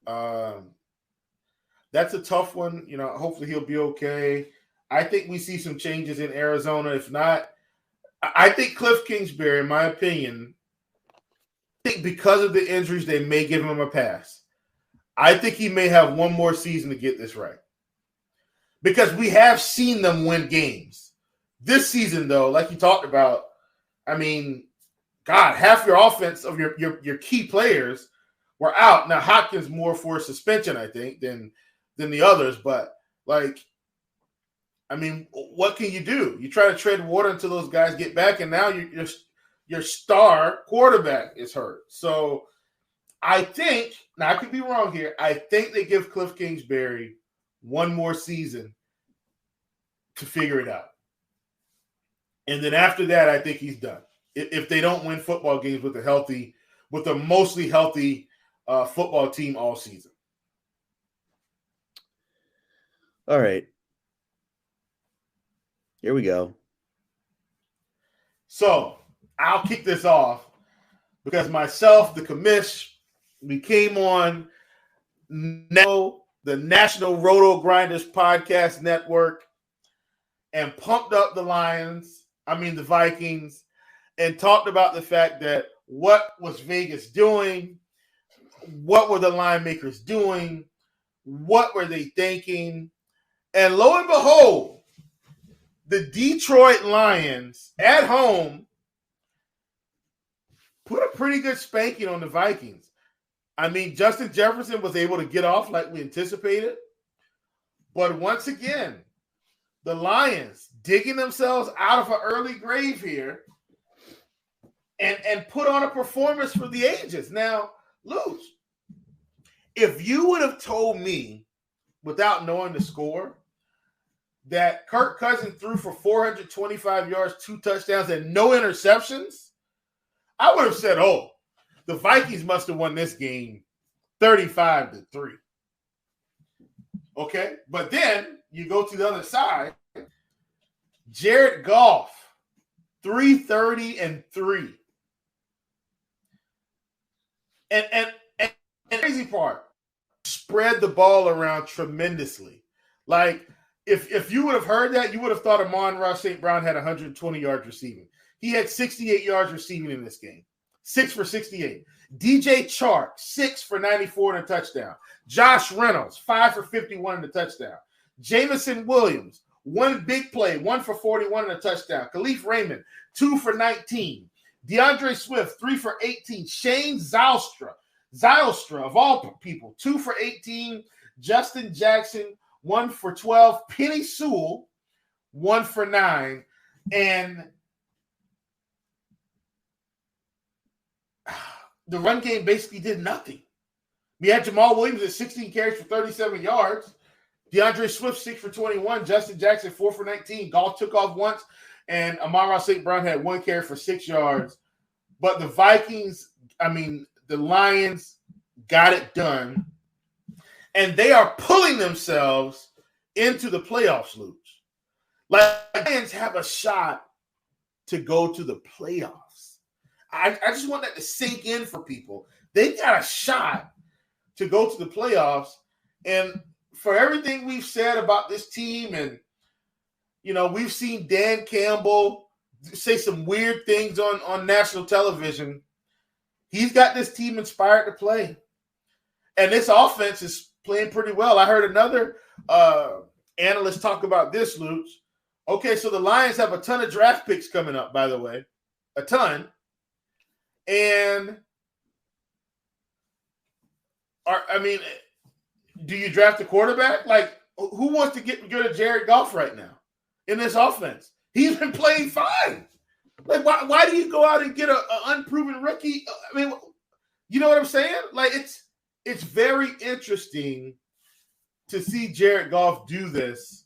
That's a tough one. Hopefully he'll be okay. I think we see some changes in Arizona. If not, I think Cliff Kingsbury, in my opinion, because of the injuries, they may give him a pass. I think he may have one more season to get this right, because we have seen them win games. This season, though, like you talked about, I mean, God, half your offense of your key players were out. Now, Hopkins more for suspension, I think, than the others. But, what can you do? You try to tread water until those guys get back, and now your star quarterback is hurt. So I think, now I could be wrong here, I think they give Cliff Kingsbury one more season to figure it out. And then after that, I think he's done. If they don't win football games with a mostly healthy football team all season. All right. Here we go. So I'll kick this off because myself, the commish, we came on the National RotoGrinders podcast network and pumped up the Vikings, and talked about the fact that what was Vegas doing? What were the line makers doing? What were they thinking? And lo and behold, the Detroit Lions at home put a pretty good spanking on the Vikings. I mean, Justin Jefferson was able to get off like we anticipated. But once again, the Lions digging themselves out of an early grave here and put on a performance for the ages. Now, Luuch, if you would have told me without knowing the score that Kirk Cousins threw for 425 yards, 2 touchdowns, and no interceptions, I would have said, oh, the Vikings must have won this game 35-3. Okay? But then you go to the other side. Jared Goff, 330-3. And the crazy part, spread the ball around tremendously. Like, if you would have heard that, you would have thought Amon-Ra St. Brown had 120 yards receiving. He had 68 yards receiving in this game. 6 for 68. DJ Chark, 6 for 94 and a touchdown. Josh Reynolds, 5 for 51 and a touchdown. Jamison Williams, 1 big play, 1 for 41 and a touchdown. Khalif Raymond, 2 for 19. DeAndre Swift, 3 for 18. Shane Zylstra of all people, 2 for 18. Justin Jackson, 1 for 12. Penny Sewell, 1 for 9. And the run game basically did nothing. We had Jamal Williams at 16 carries for 37 yards. DeAndre Swift, 6 for 21. Justin Jackson, 4 for 19. Goff took off once. And Amon-Ra St. Brown had 1 carry for 6 yards. But the the Lions got it done. And they are pulling themselves into the playoffs, Luuch. Like, the Lions have a shot to go to the playoffs. I just want that to sink in for people. They got a shot to go to the playoffs. And for everything we've said about this team, and, we've seen Dan Campbell say some weird things on national television. He's got this team inspired to play. And this offense is playing pretty well. I heard another analyst talk about this, Luuch. Okay, so the Lions have a ton of draft picks coming up, by the way. A ton. And, do you draft a quarterback? Like, who wants to get rid of Jared Goff right now in this offense? He's been playing fine. Like, why do you go out and get an unproven rookie? You know what I'm saying? Like, it's very interesting to see Jared Goff do this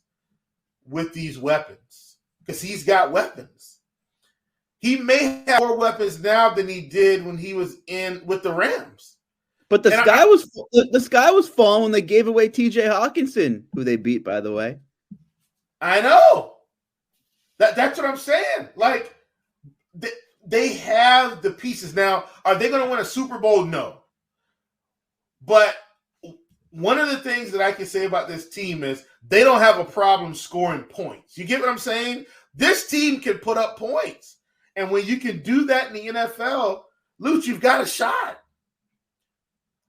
with these weapons, because he's got weapons. He may have more weapons now than he did when he was in with the Rams. But the sky was falling when they gave away T.J. Hawkinson, who they beat, by the way. I know. That's what I'm saying. Like, they have the pieces. Now, are they going to win a Super Bowl? No. But one of the things that I can say about this team is they don't have a problem scoring points. You get what I'm saying? This team can put up points. And when you can do that in the NFL, Luuch, you've got a shot.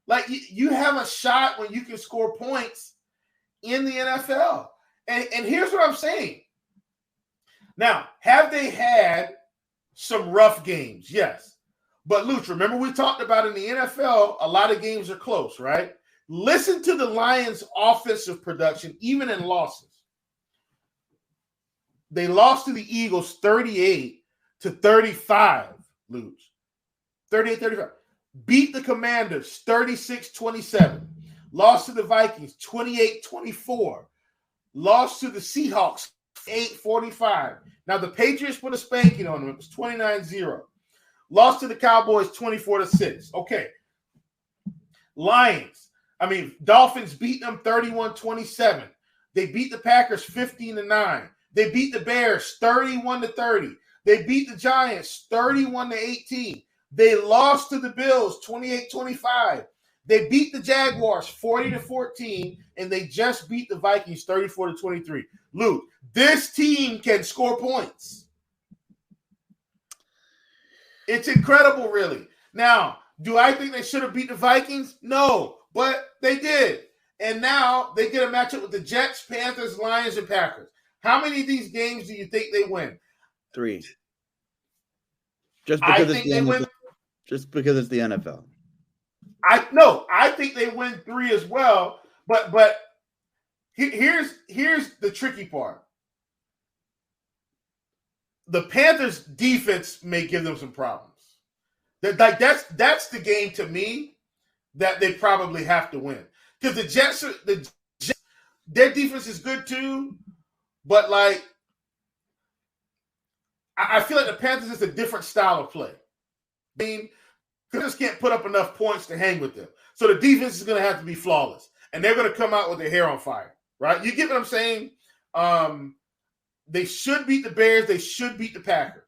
Like, you have a shot when you can score points in the NFL. And here's what I'm saying. Now, have they had some rough games? Yes. But, Luuch, remember we talked about in the NFL, a lot of games are close, right? Listen to the Lions' offensive production, even in losses. They lost to the Eagles 38-35, Luuch. 38-35. Beat the Commanders 36-27. Lost to the Vikings 28-24. Lost to the Seahawks 8-45. Now, the Patriots put a spanking on them. It was 29-0. Lost to the Cowboys 24-6. Okay. Dolphins beat them 31-27. They beat the Packers 15-9. They beat the Bears 31-30. They beat the Giants 31-18. They lost to the Bills 28-25. They beat the Jaguars 40-14, and they just beat the Vikings 34-23. Luuch, this team can score points. It's incredible, really. Now, do I think they should have beat the Vikings? No, but they did. And now they get a matchup with the Jets, Panthers, Lions, and Packers. How many of these games do you think they win? 3. Just because it's the NFL. I think they win 3 as well. But here's the tricky part. The Panthers' defense may give them some problems. That's the game to me that they probably have to win, because the Jets, their defense is good too, But like, I feel like the Panthers is a different style of play. I mean, they just can't put up enough points to hang with them. So the defense is going to have to be flawless, and they're going to come out with their hair on fire, right? You get what I'm saying? They should beat the Bears. They should beat the Packers.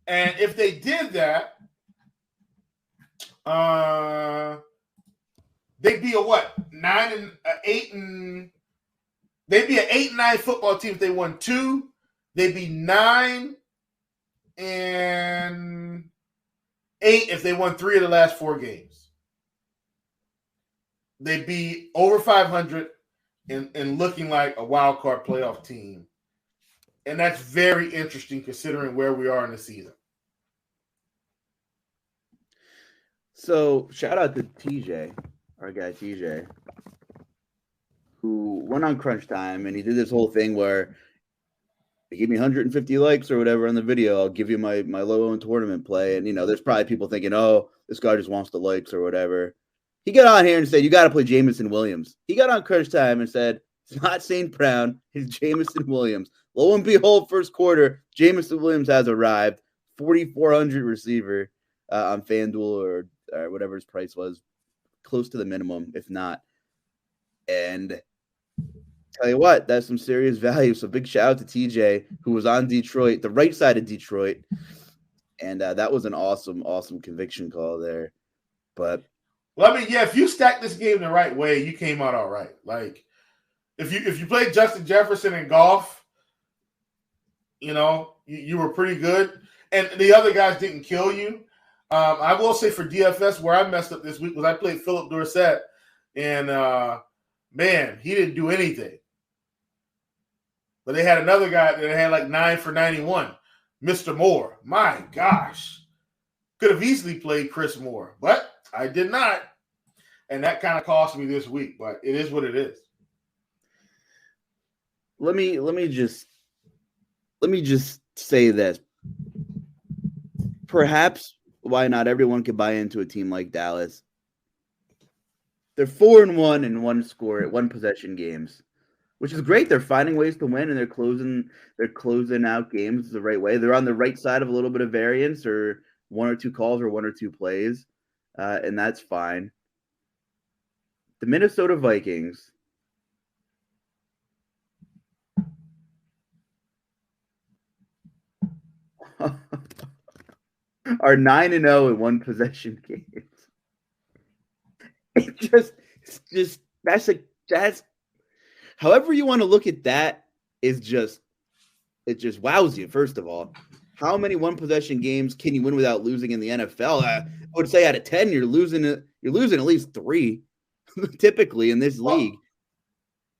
And if they did that, they'd be a what? 8 and they'd be an 8-9 football team if they won 2. They'd be 9 and 8 if they won 3 of the last 4 games. They'd be over 500 and looking like a wild card playoff team. And that's very interesting considering where we are in the season. So shout out to TJ, our guy TJ, who went on Crunch Time, and he did this whole thing where they give me 150 likes or whatever on the video, I'll give you my low-owned tournament play. And, there's probably people thinking, oh, this guy just wants the likes or whatever. He got on here and said, you got to play Jamison Williams. He got on Crunch Time and said, it's not St. Brown, it's Jamison Williams. Lo and behold, first quarter, Jamison Williams has arrived, 4,400 receiver on FanDuel or whatever his price was, close to the minimum, if not. And tell you what, that's some serious value. So big shout out to TJ, who was on Detroit, the right side of Detroit. And that was an awesome, awesome conviction call there. But if you stack this game the right way, you came out all right. Like, if you played Justin Jefferson in golf, you were pretty good. And the other guys didn't kill you. I will say for DFS, where I messed up this week was I played Philip Dorsett. And, man, he didn't do anything. But they had another guy that had like 9 for 91, Mr. Moore. My gosh. Could have easily played Chris Moore, but I did not. And that kind of cost me this week, but it is what it is. Let me just say this. Perhaps why not everyone could buy into a team like Dallas. They're 4-1 in one possession games, which is great. They're finding ways to win, and they're closing out games the right way. They're on the right side of a little bit of variance, or 1 or 2 calls, or 1 or 2 plays, and that's fine. The Minnesota Vikings are 9-0 in one possession games. It just that's however you want to look at that it just wows you. First of all, how many one possession games can you win without losing in the NFL? I would say out of 10, you're losing at least 3 typically in this league.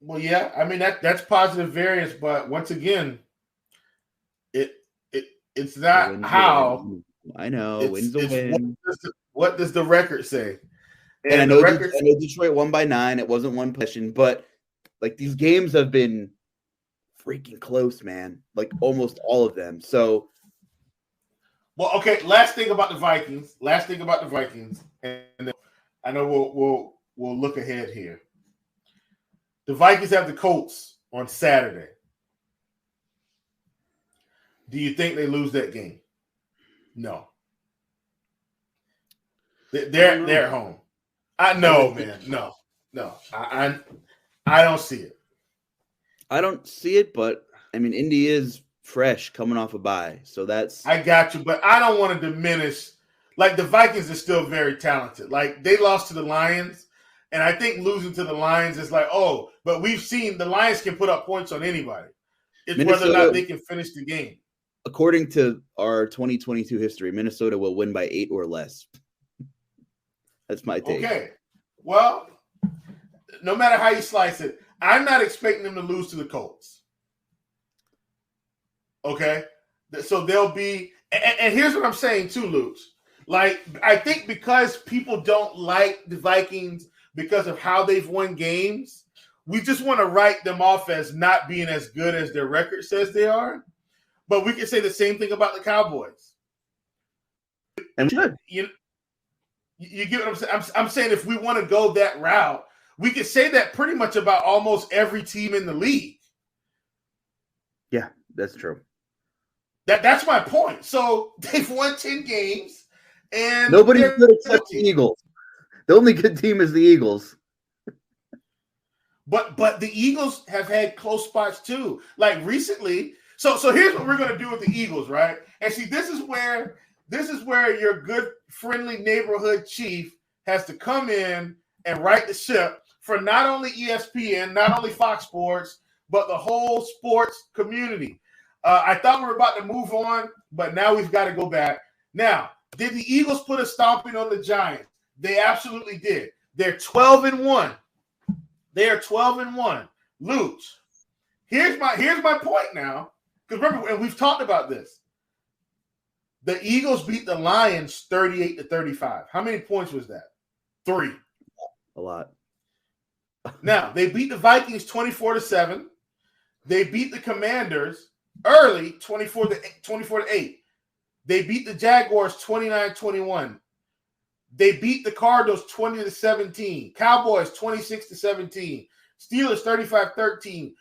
Well, yeah, I mean that's positive variance, but once again, it's not how. I know. Wins a win. What does the record say? And I know Detroit won by 9. It wasn't one possession, but like these games have been freaking close, man. Like almost all of them. So, well, okay. Last thing about the Vikings, and then I know we'll look ahead here. The Vikings have the Colts on Saturday. Do you think they lose that game? No. They're at home. I know, man. No. I don't see it. I don't see it, but I mean, Indy is fresh coming off a bye, so that's. I got you, but I don't want to diminish. Like the Vikings are still very talented. Like they lost to the Lions, and I think losing to the Lions is like, oh, but we've seen the Lions can put up points on anybody. It's Minnesota, whether or not they can finish the game. According to our 2022 history, Minnesota will win by 8 or less. That's my take. Okay. Well, no matter how you slice it, I'm not expecting them to lose to the Colts. Okay? So they'll be – and here's what I'm saying too, Luuch. Like, I think because people don't like the Vikings because of how they've won games, we just want to write them off as not being as good as their record says they are. But we can say the same thing about the Cowboys. And we should. You get what I'm saying? I'm saying if we want to go that route, we could say that pretty much about almost every team in the league. Yeah, that's true. That's my point. So they've won 10 games, and Nobody's they're good except the Eagles. The only good team is the Eagles. But the Eagles have had close spots too. Like recently. So here's what we're gonna do with the Eagles, right? And see, this is where your good friendly neighborhood chief has to come in and right the ship for not only ESPN, not only Fox Sports, but the whole sports community. I thought we were about to move on, but now we've got to go back. Now, did the Eagles put a stomping on the Giants? They absolutely did. They're 12-1. They are 12-1. Luuch. Here's my point now. Because remember, and we've talked about this. The Eagles beat the Lions 38-35. How many points was that? 3. A lot. Now, they beat the Vikings 24-7. They beat the Commanders early 24-8. They beat the Jaguars 29-21. They beat the Cardinals 20-17. Cowboys 26-17. Steelers 35-13.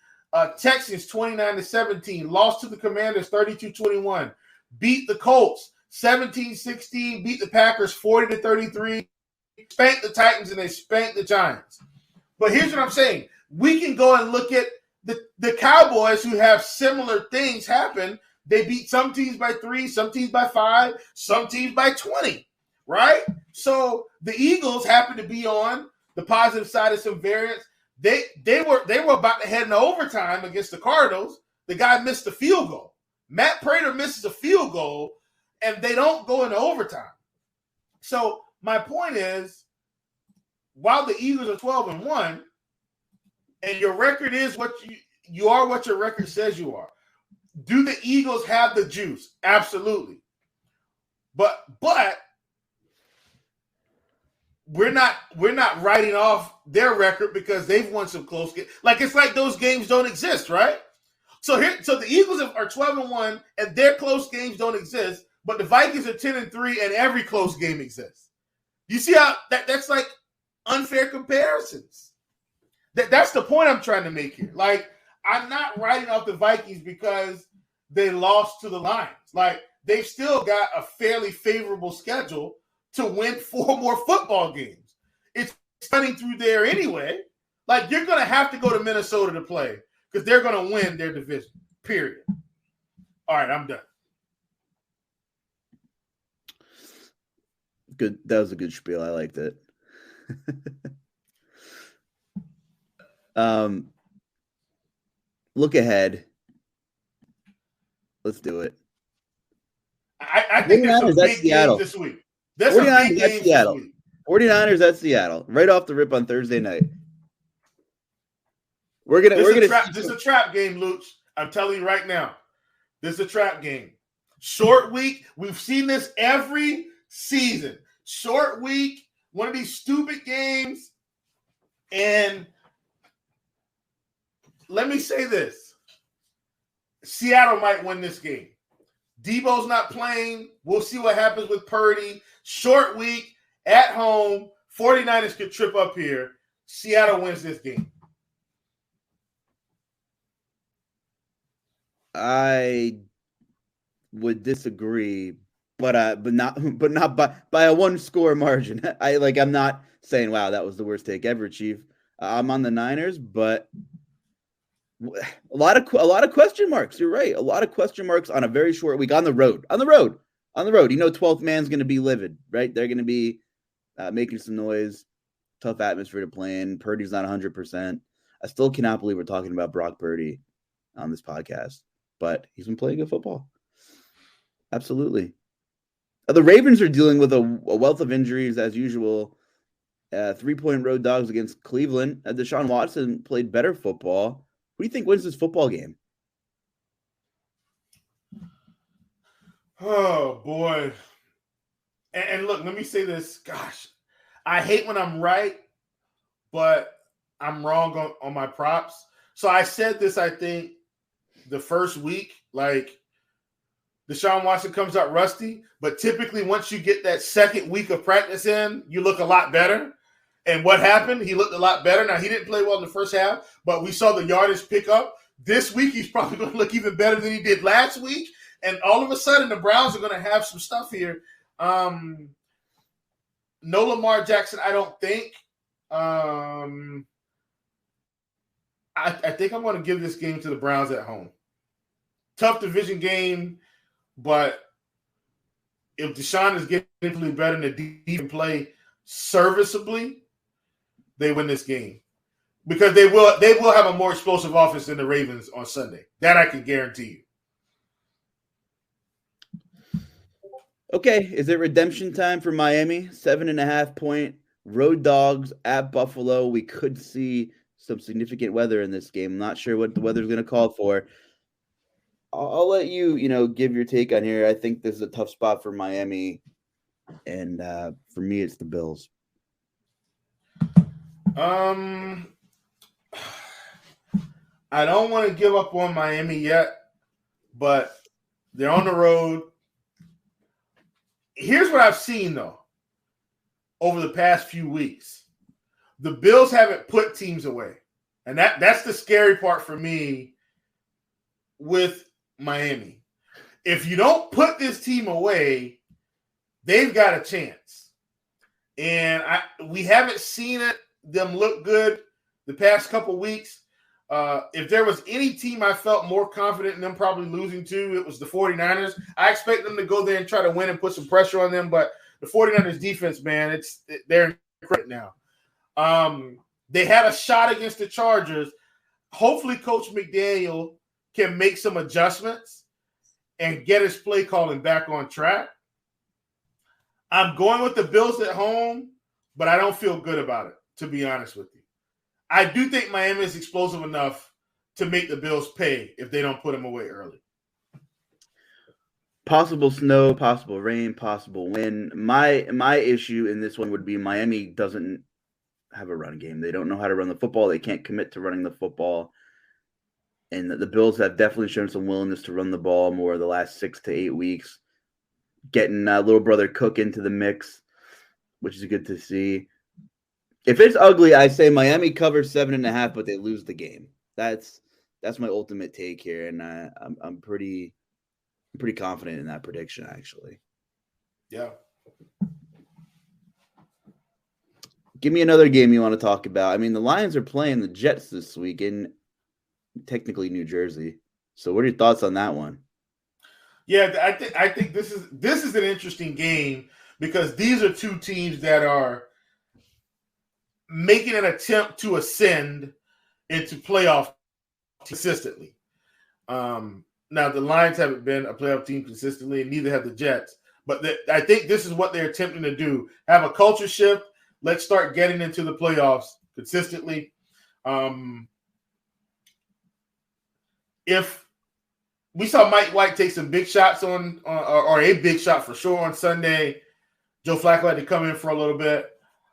Texans 29-17. Lost to the Commanders 32-21. Beat the Colts 17-16. Beat the Packers 40-33. Spanked the Titans and they spanked the Giants. But here's what I'm saying. We can go and look at the Cowboys who have similar things happen. They beat some teams by 3, some teams by 5, some teams by 20. Right? So the Eagles happen to be on the positive side of some variance. They were about to head into overtime against the Cardinals. The guy missed a field goal. Matt Prater misses a field goal, and they don't go into overtime. So my point is, while the Eagles are 12-1, and your record is what you are, what your record says you are. Do the Eagles have the juice? Absolutely. But we're not writing off their record because they've won some close games. Like it's like those games don't exist, right? So the Eagles are 12-1 and their close games don't exist, but the Vikings are 10-3 and every close game exists. You see how that's like unfair comparisons. That's the point I'm trying to make here. Like I'm not writing off the Vikings because they lost to the Lions. Like they've still got a fairly favorable schedule to win 4 more football games. It's running through there anyway. Like you're going to have to go to Minnesota to play because they're going to win their division, period. All right, I'm done. Good. That was a good spiel. I liked it. Look ahead. Let's do it. I think there's some big games this week. There's some big games Seattle. this week. 49ers at Seattle. Right off the rip on Thursday night. This is a trap game, Luuch. I'm telling you right now. This is a trap game. Short week. We've seen this every season. Short week. One of these stupid games. And let me say this. Seattle might win this game. Debo's not playing. We'll see what happens with Purdy. Short week, at home. 49ers could trip up here. Seattle wins this game. I would disagree, but not by a 1-score margin. I'm not saying, wow, that was the worst take ever, Chief. I'm on the Niners, but a lot of question marks. You're right. A lot of question marks on a very short week on the road. On the road. 12th man's going to be livid, right? They're going to be making some noise. Tough atmosphere to play in. Purdy's not 100%. I still cannot believe we're talking about Brock Purdy on this podcast, but he's been playing good football. Absolutely. The Ravens are dealing with a wealth of injuries as usual. 3-point road dogs against Cleveland. Deshaun Watson played better football. Who do you think wins this football game? Oh, boy. And look, let me say this. Gosh, I hate when I'm right, but I'm wrong on my props. So I said this, I think, the first week, like Deshaun Watson comes out rusty, but typically once you get that second week of practice in, you look a lot better. And what happened? He looked a lot better. Now, he didn't play well in the first half, but we saw the yardage pick up. This week, he's probably going to look even better than he did last week. And all of a sudden, the Browns are going to have some stuff here. No Lamar Jackson, I don't think. I think I'm going to give this game to the Browns at home. Tough division game, but if Deshaun is getting better and the defense play serviceably, they win this game. Because they will have a more explosive offense than the Ravens on Sunday. That I can guarantee you. Okay, is it redemption time for Miami? 7.5-point road dogs at Buffalo. We could see some significant weather in this game. I'm not sure what the weather's going to call for. I'll let you, give your take on here. I think this is a tough spot for Miami, and for me, it's the Bills. I don't want to give up on Miami yet, but they're on the road. Here's what I've seen, though, over the past few weeks. The Bills haven't put teams away, and that's the scary part for me with Miami. If you don't put this team away, they've got a chance. And we haven't seen them look good the past couple weeks. If there was any team I felt more confident in them probably losing to, it was the 49ers. I expect them to go there and try to win and put some pressure on them, but the 49ers defense, man, they're incredible now. They had a shot against the Chargers. Hopefully Coach McDaniel can make some adjustments and get his play calling back on track. I'm going with the Bills at home, but I don't feel good about it, to be honest with you. I do think Miami is explosive enough to make the Bills pay if they don't put them away early. Possible snow, possible rain, possible wind. My issue in this one would be Miami doesn't have a run game. They don't know how to run the football. They can't commit to running the football. And the Bills have definitely shown some willingness to run the ball more the last 6 to 8 weeks. Getting little brother Cook into the mix, which is good to see. If it's ugly, I say Miami covers 7.5, but they lose the game. That's my ultimate take here, and I'm pretty confident in that prediction, actually. Yeah. Give me another game you want to talk about. I mean, the Lions are playing the Jets this week in technically New Jersey. So, what are your thoughts on that one? Yeah, I think this is an interesting game because these are two teams that are making an attempt to ascend into playoff consistently. Now, the Lions haven't been a playoff team consistently, and neither have the Jets. But I think this is what they're attempting to do. Have a culture shift. Let's start getting into the playoffs consistently. If we saw Mike White take some big shots or a big shot for sure on Sunday, Joe Flacco had to come in for a little bit.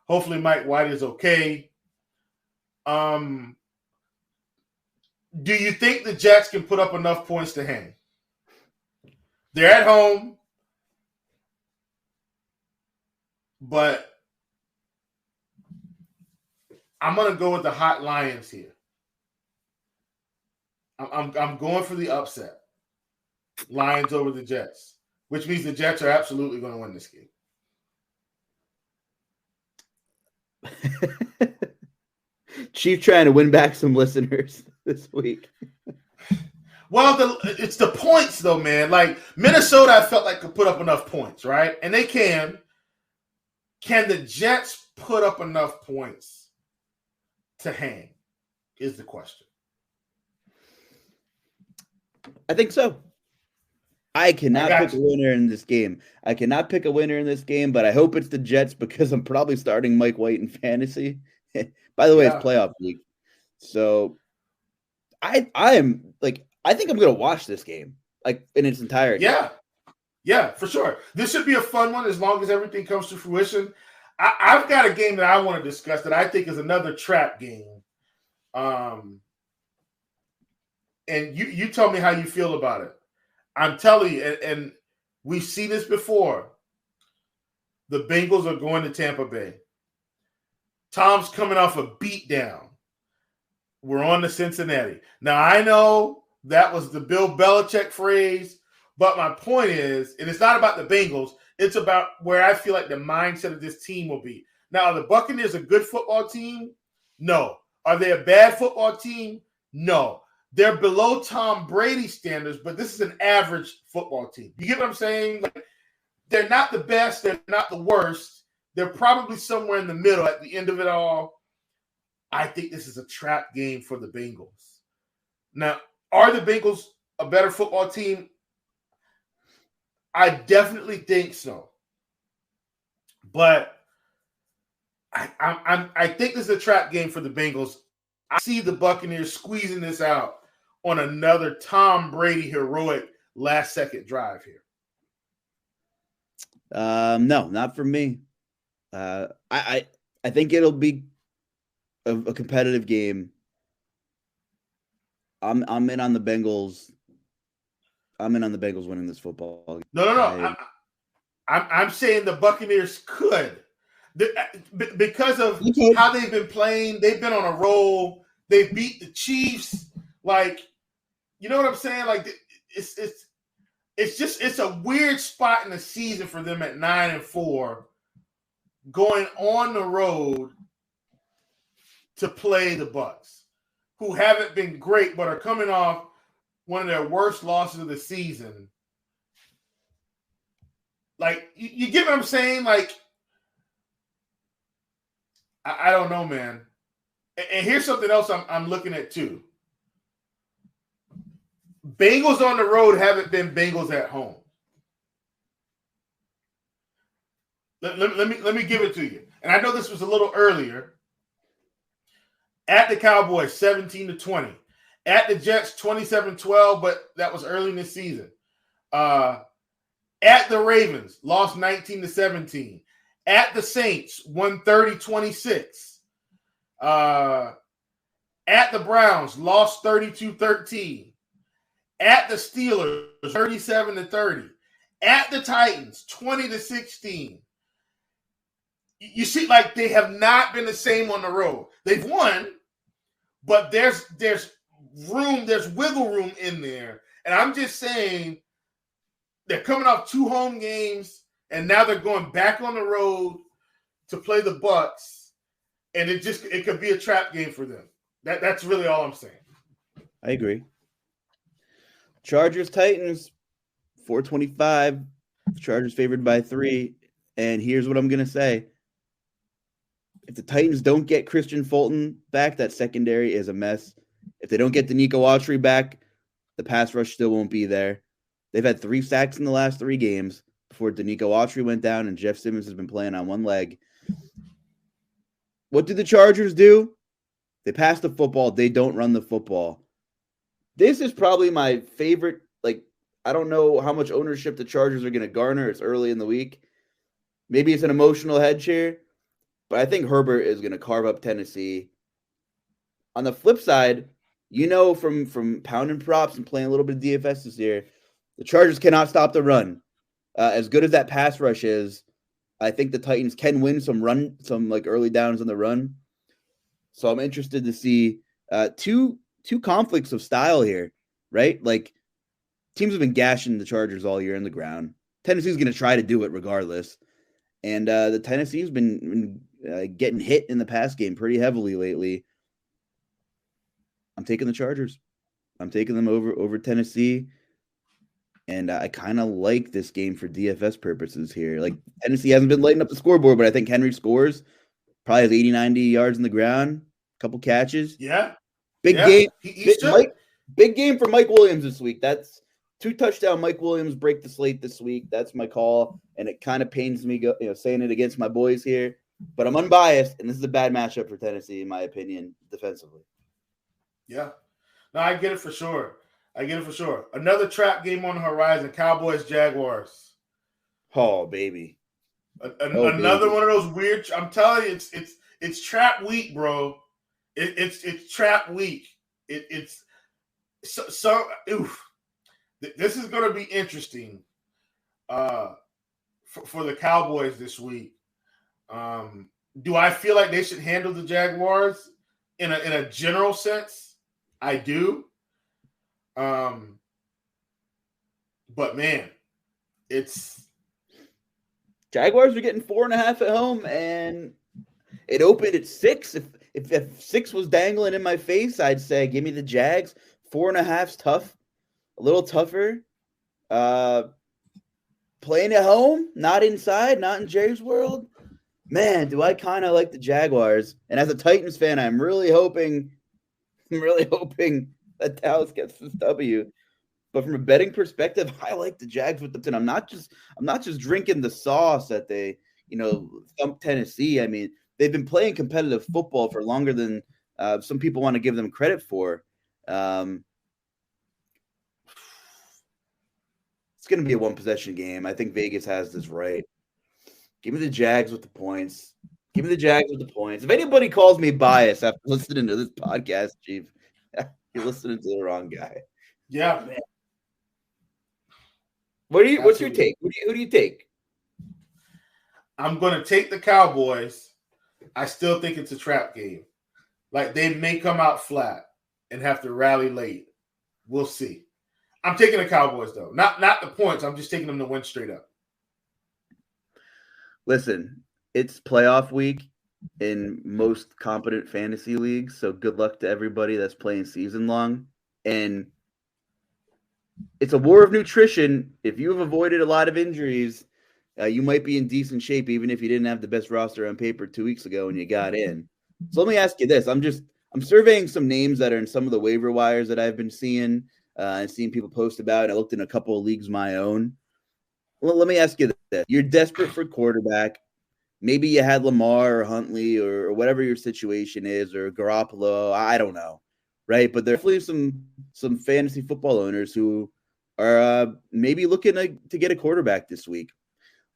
Hopefully Mike White is okay. Do you think the Jets can put up enough points to hang? They're at home, but I'm going to go with the hot Lions here. I'm going for the upset. Lions over the Jets, which means the Jets are absolutely going to win this game. Chief trying to win back some listeners this week. Well, it's the points, though, man. Like, Minnesota, I felt like could put up enough points, right? And they can. Can the Jets put up enough points to hang is the question. I think so. I cannot pick a winner in this game. I cannot pick a winner in this game, but I hope it's the Jets because I'm probably starting Mike White in fantasy. By the way, it's playoff week. So I am like, I think I'm going to watch this game like in its entirety. Yeah, for sure. This should be a fun one as long as everything comes to fruition. I've got a game that I want to discuss that I think is another trap game. And you tell me how you feel about it. I'm telling you, and we've seen this before. The Bengals are going to Tampa Bay. Tom's coming off a beatdown. We're on to Cincinnati. Now, I know that was the Bill Belichick phrase, but my point is, and it's not about the Bengals, it's about where I feel like the mindset of this team will be. Now, are the Buccaneers a good football team? No. Are they a bad football team? No. They're below Tom Brady standards, but this is an average football team. You get what I'm saying? Like, they're not the best. They're not the worst. They're probably somewhere in the middle at the end of it all. I think this is a trap game for the Bengals. Now, are the Bengals a better football team? I definitely think so. But I think this is a trap game for the Bengals. I see the Buccaneers squeezing this out on another Tom Brady heroic last-second drive here. No, not for me. I think it'll be a competitive game. I'm in on the Bengals. I'm in on the Bengals winning this football game. No. I'm saying the Buccaneers could. Because of how they've been playing, they've been on a roll. They beat the Chiefs. Like, you know what I'm saying? Like, it's a weird spot in the season for them at 9-4, going on the road to play the Bucs, who haven't been great but are coming off one of their worst losses of the season. Like, you get what I'm saying? Like, I don't know, man. And here's something else I'm looking at too. Bengals on the road haven't been Bengals at home. Let me give it to you. And I know this was a little earlier. At the Cowboys, 17-20. At the Jets, 27-12, but that was early in the season. At the Ravens, lost 19-17. At the Saints, won 30-26. At the Browns, lost 32-13. At the Steelers, 37-30. At the Titans, 20-16. You see, like, they have not been the same on the road. They've won, but there's room, there's wiggle room in there. And I'm just saying, they're coming off 2 home games, and now they're going back on the road to play the Bucs, and it could be a trap game for them. That's really all I'm saying. I agree. Chargers Titans 425. Chargers favored by 3. And here's what I'm gonna say: if the Titans don't get Christian Fulton back, that secondary is a mess. If they don't get Danico Autry back, the pass rush still won't be there. They've had 3 sacks in the last 3 games before Danico Autry went down and Jeff Simmons has been playing on one leg. What do the Chargers do? They pass the football. They don't run the football. This is probably my favorite. Like, I don't know how much ownership the Chargers are going to garner. It's early in the week. Maybe it's an emotional head share, but I think Herbert is going to carve up Tennessee. On the flip side, you know, from pounding props and playing a little bit of DFS this year, the Chargers cannot stop the run. As good as that pass rush is, I think the Titans can win some like early downs on the run. So I'm interested to see two conflicts of style here, right? Like, teams have been gashing the Chargers all year in the ground. Tennessee's going to try to do it regardless. And the Tennessee's been getting hit in the pass game pretty heavily lately. I'm taking the Chargers. I'm taking them over Tennessee. And I kind of like this game for DFS purposes here. Like, Tennessee hasn't been lighting up the scoreboard, but I think Henry scores. Probably has 80, 90 yards in the ground. A couple catches. Yeah. Big game. Big game for Mike Williams this week. That's 2 touchdown Mike Williams break the slate this week. That's my call. And it kind of pains me saying it against my boys here. But I'm unbiased, and this is a bad matchup for Tennessee, in my opinion, defensively. Yeah. No, I get it for sure. Another trap game on the horizon, Cowboys-Jaguars. Oh, baby. Another one of those weird – I'm telling you, it's trap week, bro. It's trap week. It's so oof. This is going to be interesting for the Cowboys this week. Do I feel like they should handle the Jaguars? in a general sense, I do. But man, it's Jaguars are getting 4.5 at home, and it opened at 6. If 6 was dangling in my face, I'd say give me the Jags. 4.5's tough, a little tougher. Playing at home, not inside, not in Jerry's world. Man, do I kind of like the Jaguars. And as a Titans fan, I'm really hoping that Dallas gets this W. But from a betting perspective, I like the Jags with the 10. I'm not just drinking the sauce that they, thumped Tennessee. I mean, they've been playing competitive football for longer than some people want to give them credit for. It's going to be a one-possession game. I think Vegas has this right. Give me the Jags with the points. If anybody calls me biased after listening to this podcast, Chief, you're listening to the wrong guy. Yeah, man. What's your take? Who do you take? I'm going to take the Cowboys. I still think it's a trap game. Like, they may come out flat and have to rally late. We'll see. I'm taking the Cowboys, though. Not the points. I'm just taking them to win straight up. Listen, it's playoff week in most competent fantasy leagues, so good luck to everybody that's playing season long. And it's a war of nutrition. If you have avoided a lot of injuries, you might be in decent shape, even if you didn't have the best roster on paper 2 weeks ago and you got in. So let me ask you this. I'm surveying some names that are in some of the waiver wires that I've been seeing and seeing people post about. I looked in a couple of leagues of my own. Well, let me ask you this. You're desperate for quarterback. Maybe you had Lamar or Huntley or whatever your situation is, or Garoppolo. I don't know, right? But there are definitely some fantasy football owners who are maybe looking to get a quarterback this week.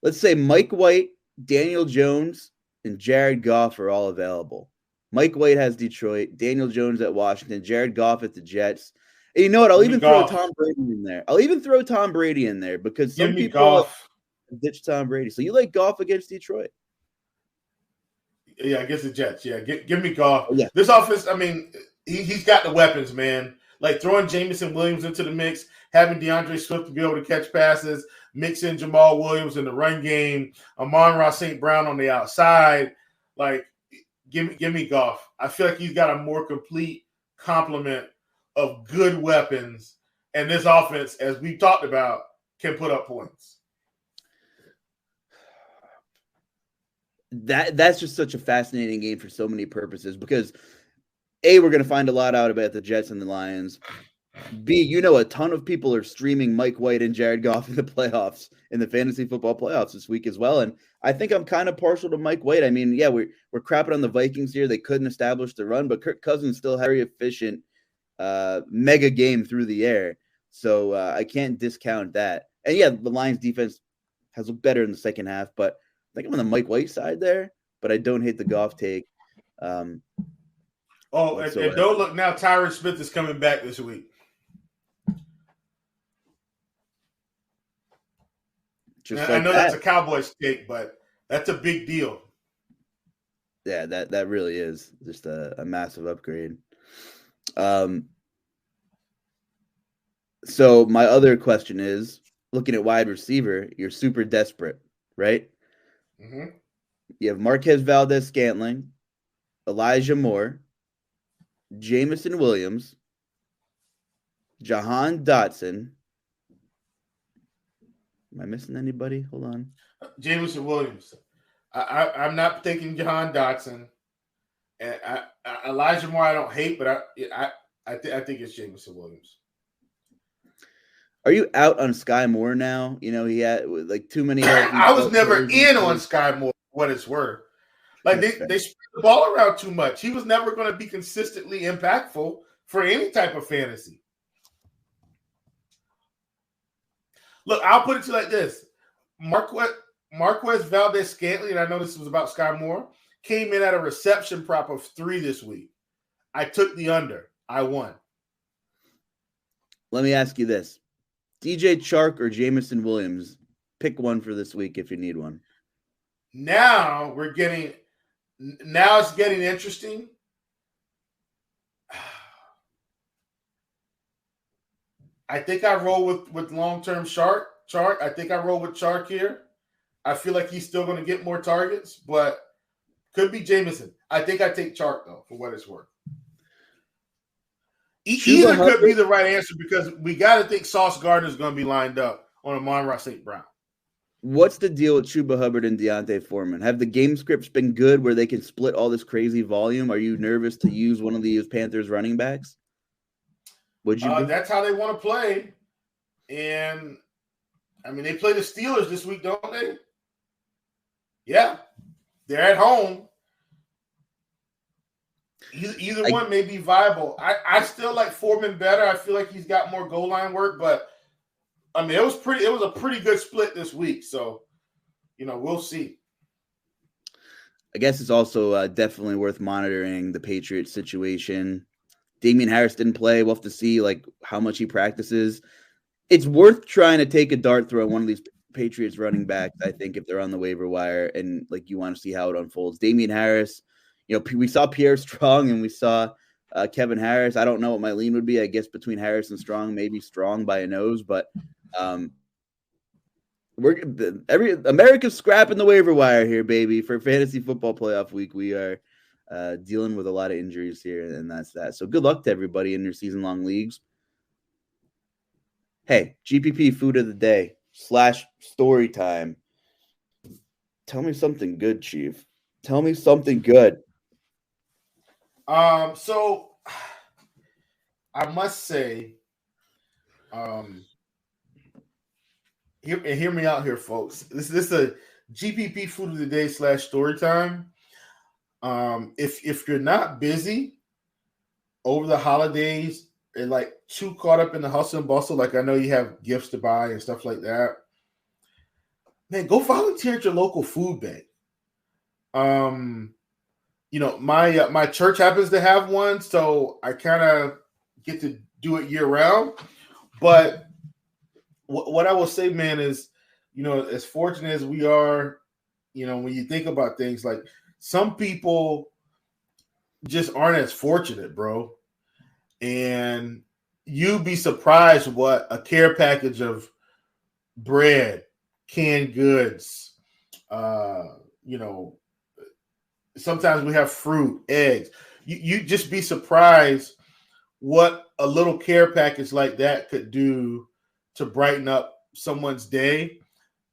Let's say Mike White, Daniel Jones, and Jared Goff are all available. Mike White has Detroit, Daniel Jones at Washington, Jared Goff at the Jets. And you know what? I'll even throw Tom Brady in there. Because some people ditch Tom Brady. So you like Goff against Detroit? Yeah, against the Jets. Yeah, give me Goff. Oh, yeah. This offense, I mean, he's got the weapons, man. Like throwing Jameson Williams into the mix, having DeAndre Swift to be able to catch passes, mixing Jamal Williams in the run game, Amon-Ra St. Brown on the outside. Like, give me Goff. I feel like he's got a more complete complement of good weapons, and this offense, as we talked about, can put up points. That's just such a fascinating game for so many purposes because A, we're going to find a lot out about the Jets and the Lions. B, a ton of people are streaming Mike White and Jared Goff in the playoffs, in the fantasy football playoffs this week as well. And I think I'm kind of partial to Mike White. I mean, yeah, we're crapping on the Vikings here. They couldn't establish the run, but Kirk Cousins still had a very efficient mega game through the air. So I can't discount that. And yeah, the Lions defense has looked better in the second half, but I think I'm on the Mike White side there, but I don't hate the Goff take. And don't look now, Tyron Smith is coming back this week. I know that's a Cowboys take, but that's a big deal. Yeah, that really is just a massive upgrade. So my other question is, looking at wide receiver, you're super desperate, right? Mm-hmm. You have Marquez Valdez-Scantling, Elijah Moore, Jameson Williams, Jahan Dotson. Am I missing anybody? Hold on. Jameson Williams. I'm not taking Jahan Dotson. And Elijah Moore I don't hate, but I think it's Jameson Williams. Are you out on Sky Moore now? He had like too many. I was never in on Sky Moore, what it's worth. Like they spread the ball around too much. He was never going to be consistently impactful for any type of fantasy. Look, I'll put it to you like this. Marquez Valdez-Scantling, and I know this was about Sky Moore, came in at a reception prop of 3 this week. I took the under. I won. Let me ask you this. DJ Chark or Jameson Williams? Pick one for this week if you need one. Now it's getting interesting I think I roll with long-term Chark. I think I roll with Chark here. I feel like he's still going to get more targets, but could be Jameson. I think I take Chark, though, for what it's worth. Either could be the right answer because we got to think Sauce Gardner is going to be lined up on Amon-Ra St. Brown. What's the deal with Chuba Hubbard and Deontay Foreman? Have the game scripts been good where they can split all this crazy volume? Are you nervous to use one of these Panthers running backs? Would you? That's how they want to play. And, I mean, they play the Steelers this week, don't they? Yeah. They're at home. Either one may be viable. I still like Foreman better. I feel like he's got more goal line work, but I mean, it was a pretty good split this week. So, we'll see. I guess it's also definitely worth monitoring the Patriots situation. Damian Harris didn't play. We'll have to see how much he practices. It's worth trying to take a dart throw on one of these Patriots running backs, I think, if they're on the waiver wire and you want to see how it unfolds. Damian Harris, we saw Pierre Strong and we saw Kevin Harris. I don't know what my lean would be. I guess between Harris and Strong, maybe Strong by a nose, but America's scrapping the waiver wire here, baby. For fantasy football playoff week, we are dealing with a lot of injuries here, and that's that. So good luck to everybody in your season-long leagues. Hey, GPP food of the day / story time. Tell me something good, Chief. Tell me something good. So I must say, hear me out here, folks. This is a GPP food of the day / story time. If you're not busy over the holidays and too caught up in the hustle and bustle, I know you have gifts to buy and stuff like that, man, go volunteer at your local food bank. My church happens to have one, so I kind of get to do it year round. But what I will say, man, is, as fortunate as we are, when you think about things, some people just aren't as fortunate, bro. And you'd be surprised what a care package of bread, canned goods, sometimes we have fruit, eggs. You just be surprised what a little care package like that could do to brighten up someone's day.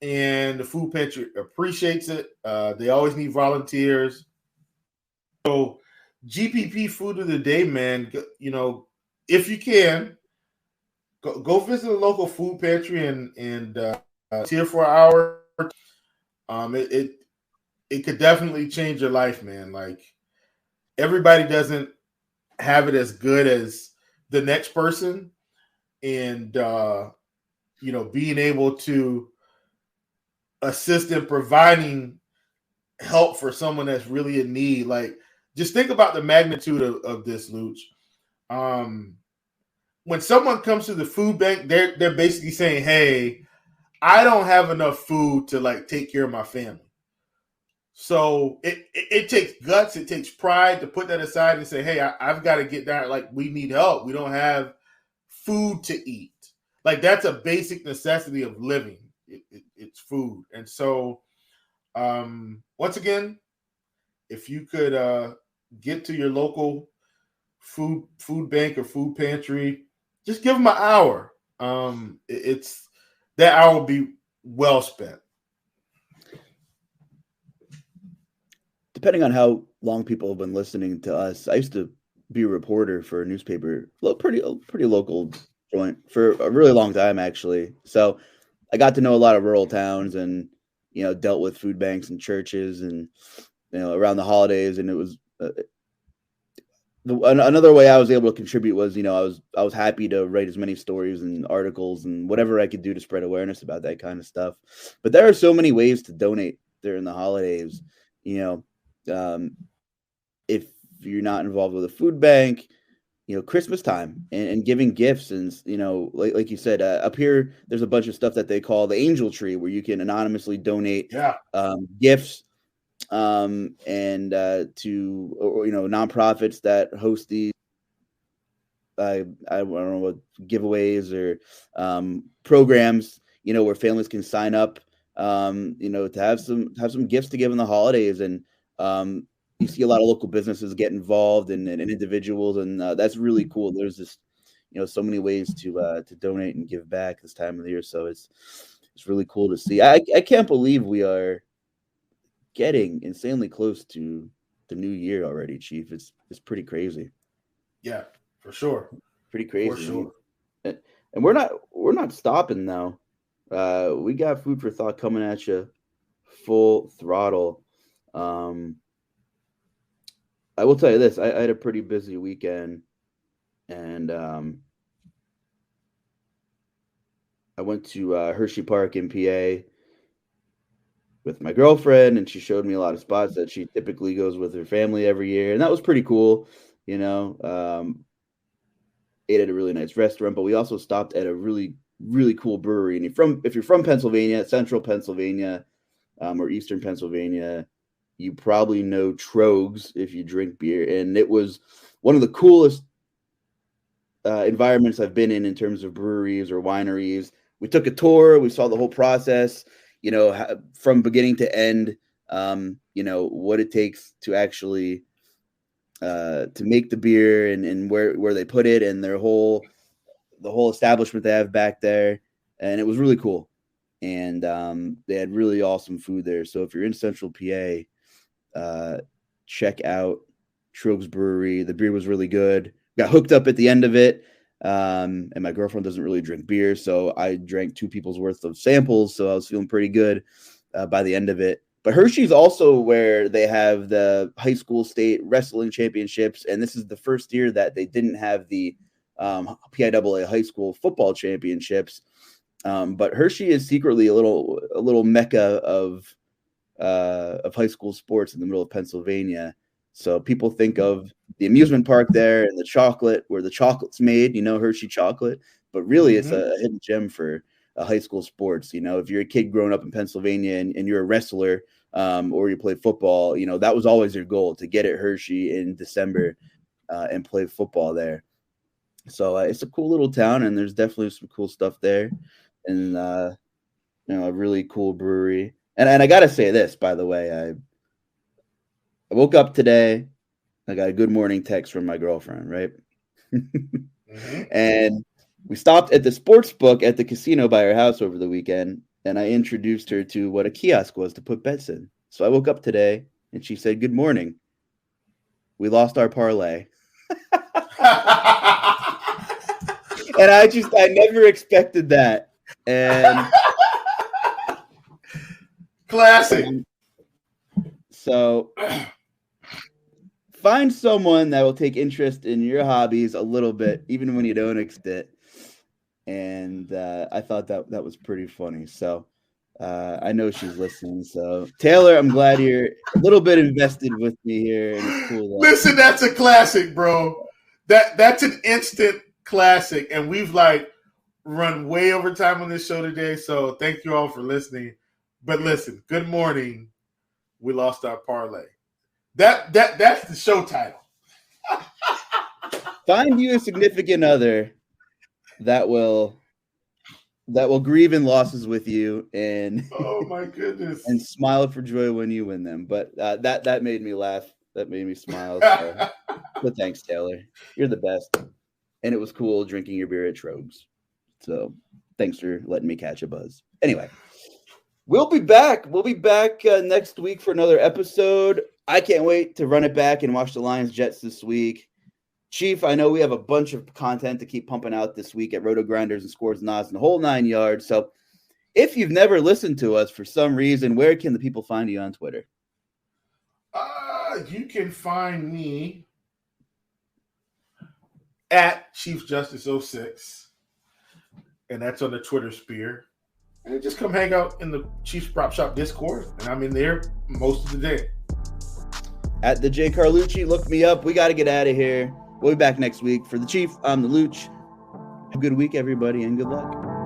And the food pantry appreciates it. They always need volunteers. So GPP food of the day, man, if you can, go visit a local food pantry and volunteer for an hour. It could definitely change your life, man. Everybody doesn't have it as good as the next person. And, being able to assist in providing help for someone that's really in need. Just think about the magnitude of this, Luuch. When someone comes to the food bank, they're basically saying, hey, I don't have enough food to take care of my family. So it takes guts, it takes pride to put that aside and say, hey, I've got to get down. We need help. We don't have food to eat. That's a basic necessity of living. It's food. And so, once again, if you could get to your local food bank or food pantry, just give them an hour. It's that hour will be well spent. Depending on how long people have been listening to us, I used to be a reporter for a newspaper, pretty local joint for a really long time, actually. So I got to know a lot of rural towns and, dealt with food banks and churches and, around the holidays. And it was another way I was able to contribute was, I was happy to write as many stories and articles and whatever I could do to spread awareness about that kind of stuff. But there are so many ways to donate during the holidays, if you're not involved with a food bank, Christmas time and giving gifts. And, like you said, up here, there's a bunch of stuff that they call the angel tree where you can anonymously donate gifts and to, nonprofits that host these I don't know what giveaways or programs, where families can sign up, to have some gifts to give in the holidays. And you see a lot of local businesses get involved and individuals, and that's really cool. There's just, so many ways to donate and give back this time of the year. So it's really cool to see. I can't believe we are getting insanely close to the new year already, Chief. It's pretty crazy. Yeah, for sure. Pretty crazy. For sure. And we're not stopping now. We got food for thought coming at you full throttle. I will tell you this. I had a pretty busy weekend, and I went to Hershey Park in PA with my girlfriend, and she showed me a lot of spots that she typically goes with her family every year, and that was pretty cool. Ate at a really nice restaurant, but we also stopped at a really, really cool brewery. And if you're from Pennsylvania, central Pennsylvania, or eastern Pennsylvania, you probably know Trogs if you drink beer. And it was one of the coolest environments I've been in terms of breweries or wineries. We took a tour. We saw the whole process, from beginning to end, what it takes to actually to make the beer and where they put it and the whole establishment they have back there. And it was really cool. And they had really awesome food there. So if you're in central PA, check out Trogs Brewery. The beer was really good. Got hooked up at the end of it. And my girlfriend doesn't really drink beer, so I drank 2 people's worth of samples. So I was feeling pretty good by the end of it. But Hershey's also where they have the high school state wrestling championships, and this is the first year that they didn't have the PIAA high school football championships. But Hershey is secretly a little mecca of high school sports in the middle of Pennsylvania. So people think of the amusement park there and the chocolate, where the chocolate's made, Hershey chocolate, but really it's a hidden gem for high school sports. If you're a kid growing up in Pennsylvania and you're a wrestler, or you play football, that was always your goal, to get at Hershey in December and play football there. So it's a cool little town, and there's definitely some cool stuff there, and a really cool brewery. And I gotta say this, by the way, I woke up today. I got a good morning text from my girlfriend, right? And we stopped at the sports book at the casino by her house over the weekend, and I introduced her to what a kiosk was to put bets in. So I woke up today, and she said, "Good morning. We lost our parlay." And I never expected that. And classic. So find someone that will take interest in your hobbies a little bit, even when you don't expect it. And I thought that was pretty funny. So I know she's listening. So Taylor, I'm glad you're a little bit invested with me here. And it's cool. Listen, that's a classic, bro. That's an instant classic. And we've run way over time on this show today. So thank you all for listening. But listen, good morning. We lost our parlay. That's the show title. Find you a significant other that will grieve in losses with you, and oh my goodness, and smile for joy when you win them. But that made me laugh. That made me smile. So. But thanks, Taylor. You're the best. And it was cool drinking your beer at Trogs. So thanks for letting me catch a buzz. Anyway. We'll be back. We'll be back next week for another episode. I can't wait to run it back and watch the Lions-Jets this week. Chief, I know we have a bunch of content to keep pumping out this week at RotoGrinders and Scores and Odds and the whole 9 yards. So if you've never listened to us for some reason, where can the people find you on Twitter? You can find me at Chief Justice 06, and that's on the Twitter sphere. And just come hang out in the Chiefs Prop Shop Discord, and I'm in there most of the day. At the J. Carlucci, look me up. We got to get out of here. We'll be back next week. For the Chief, I'm the Luuch. Have a good week, everybody, and good luck.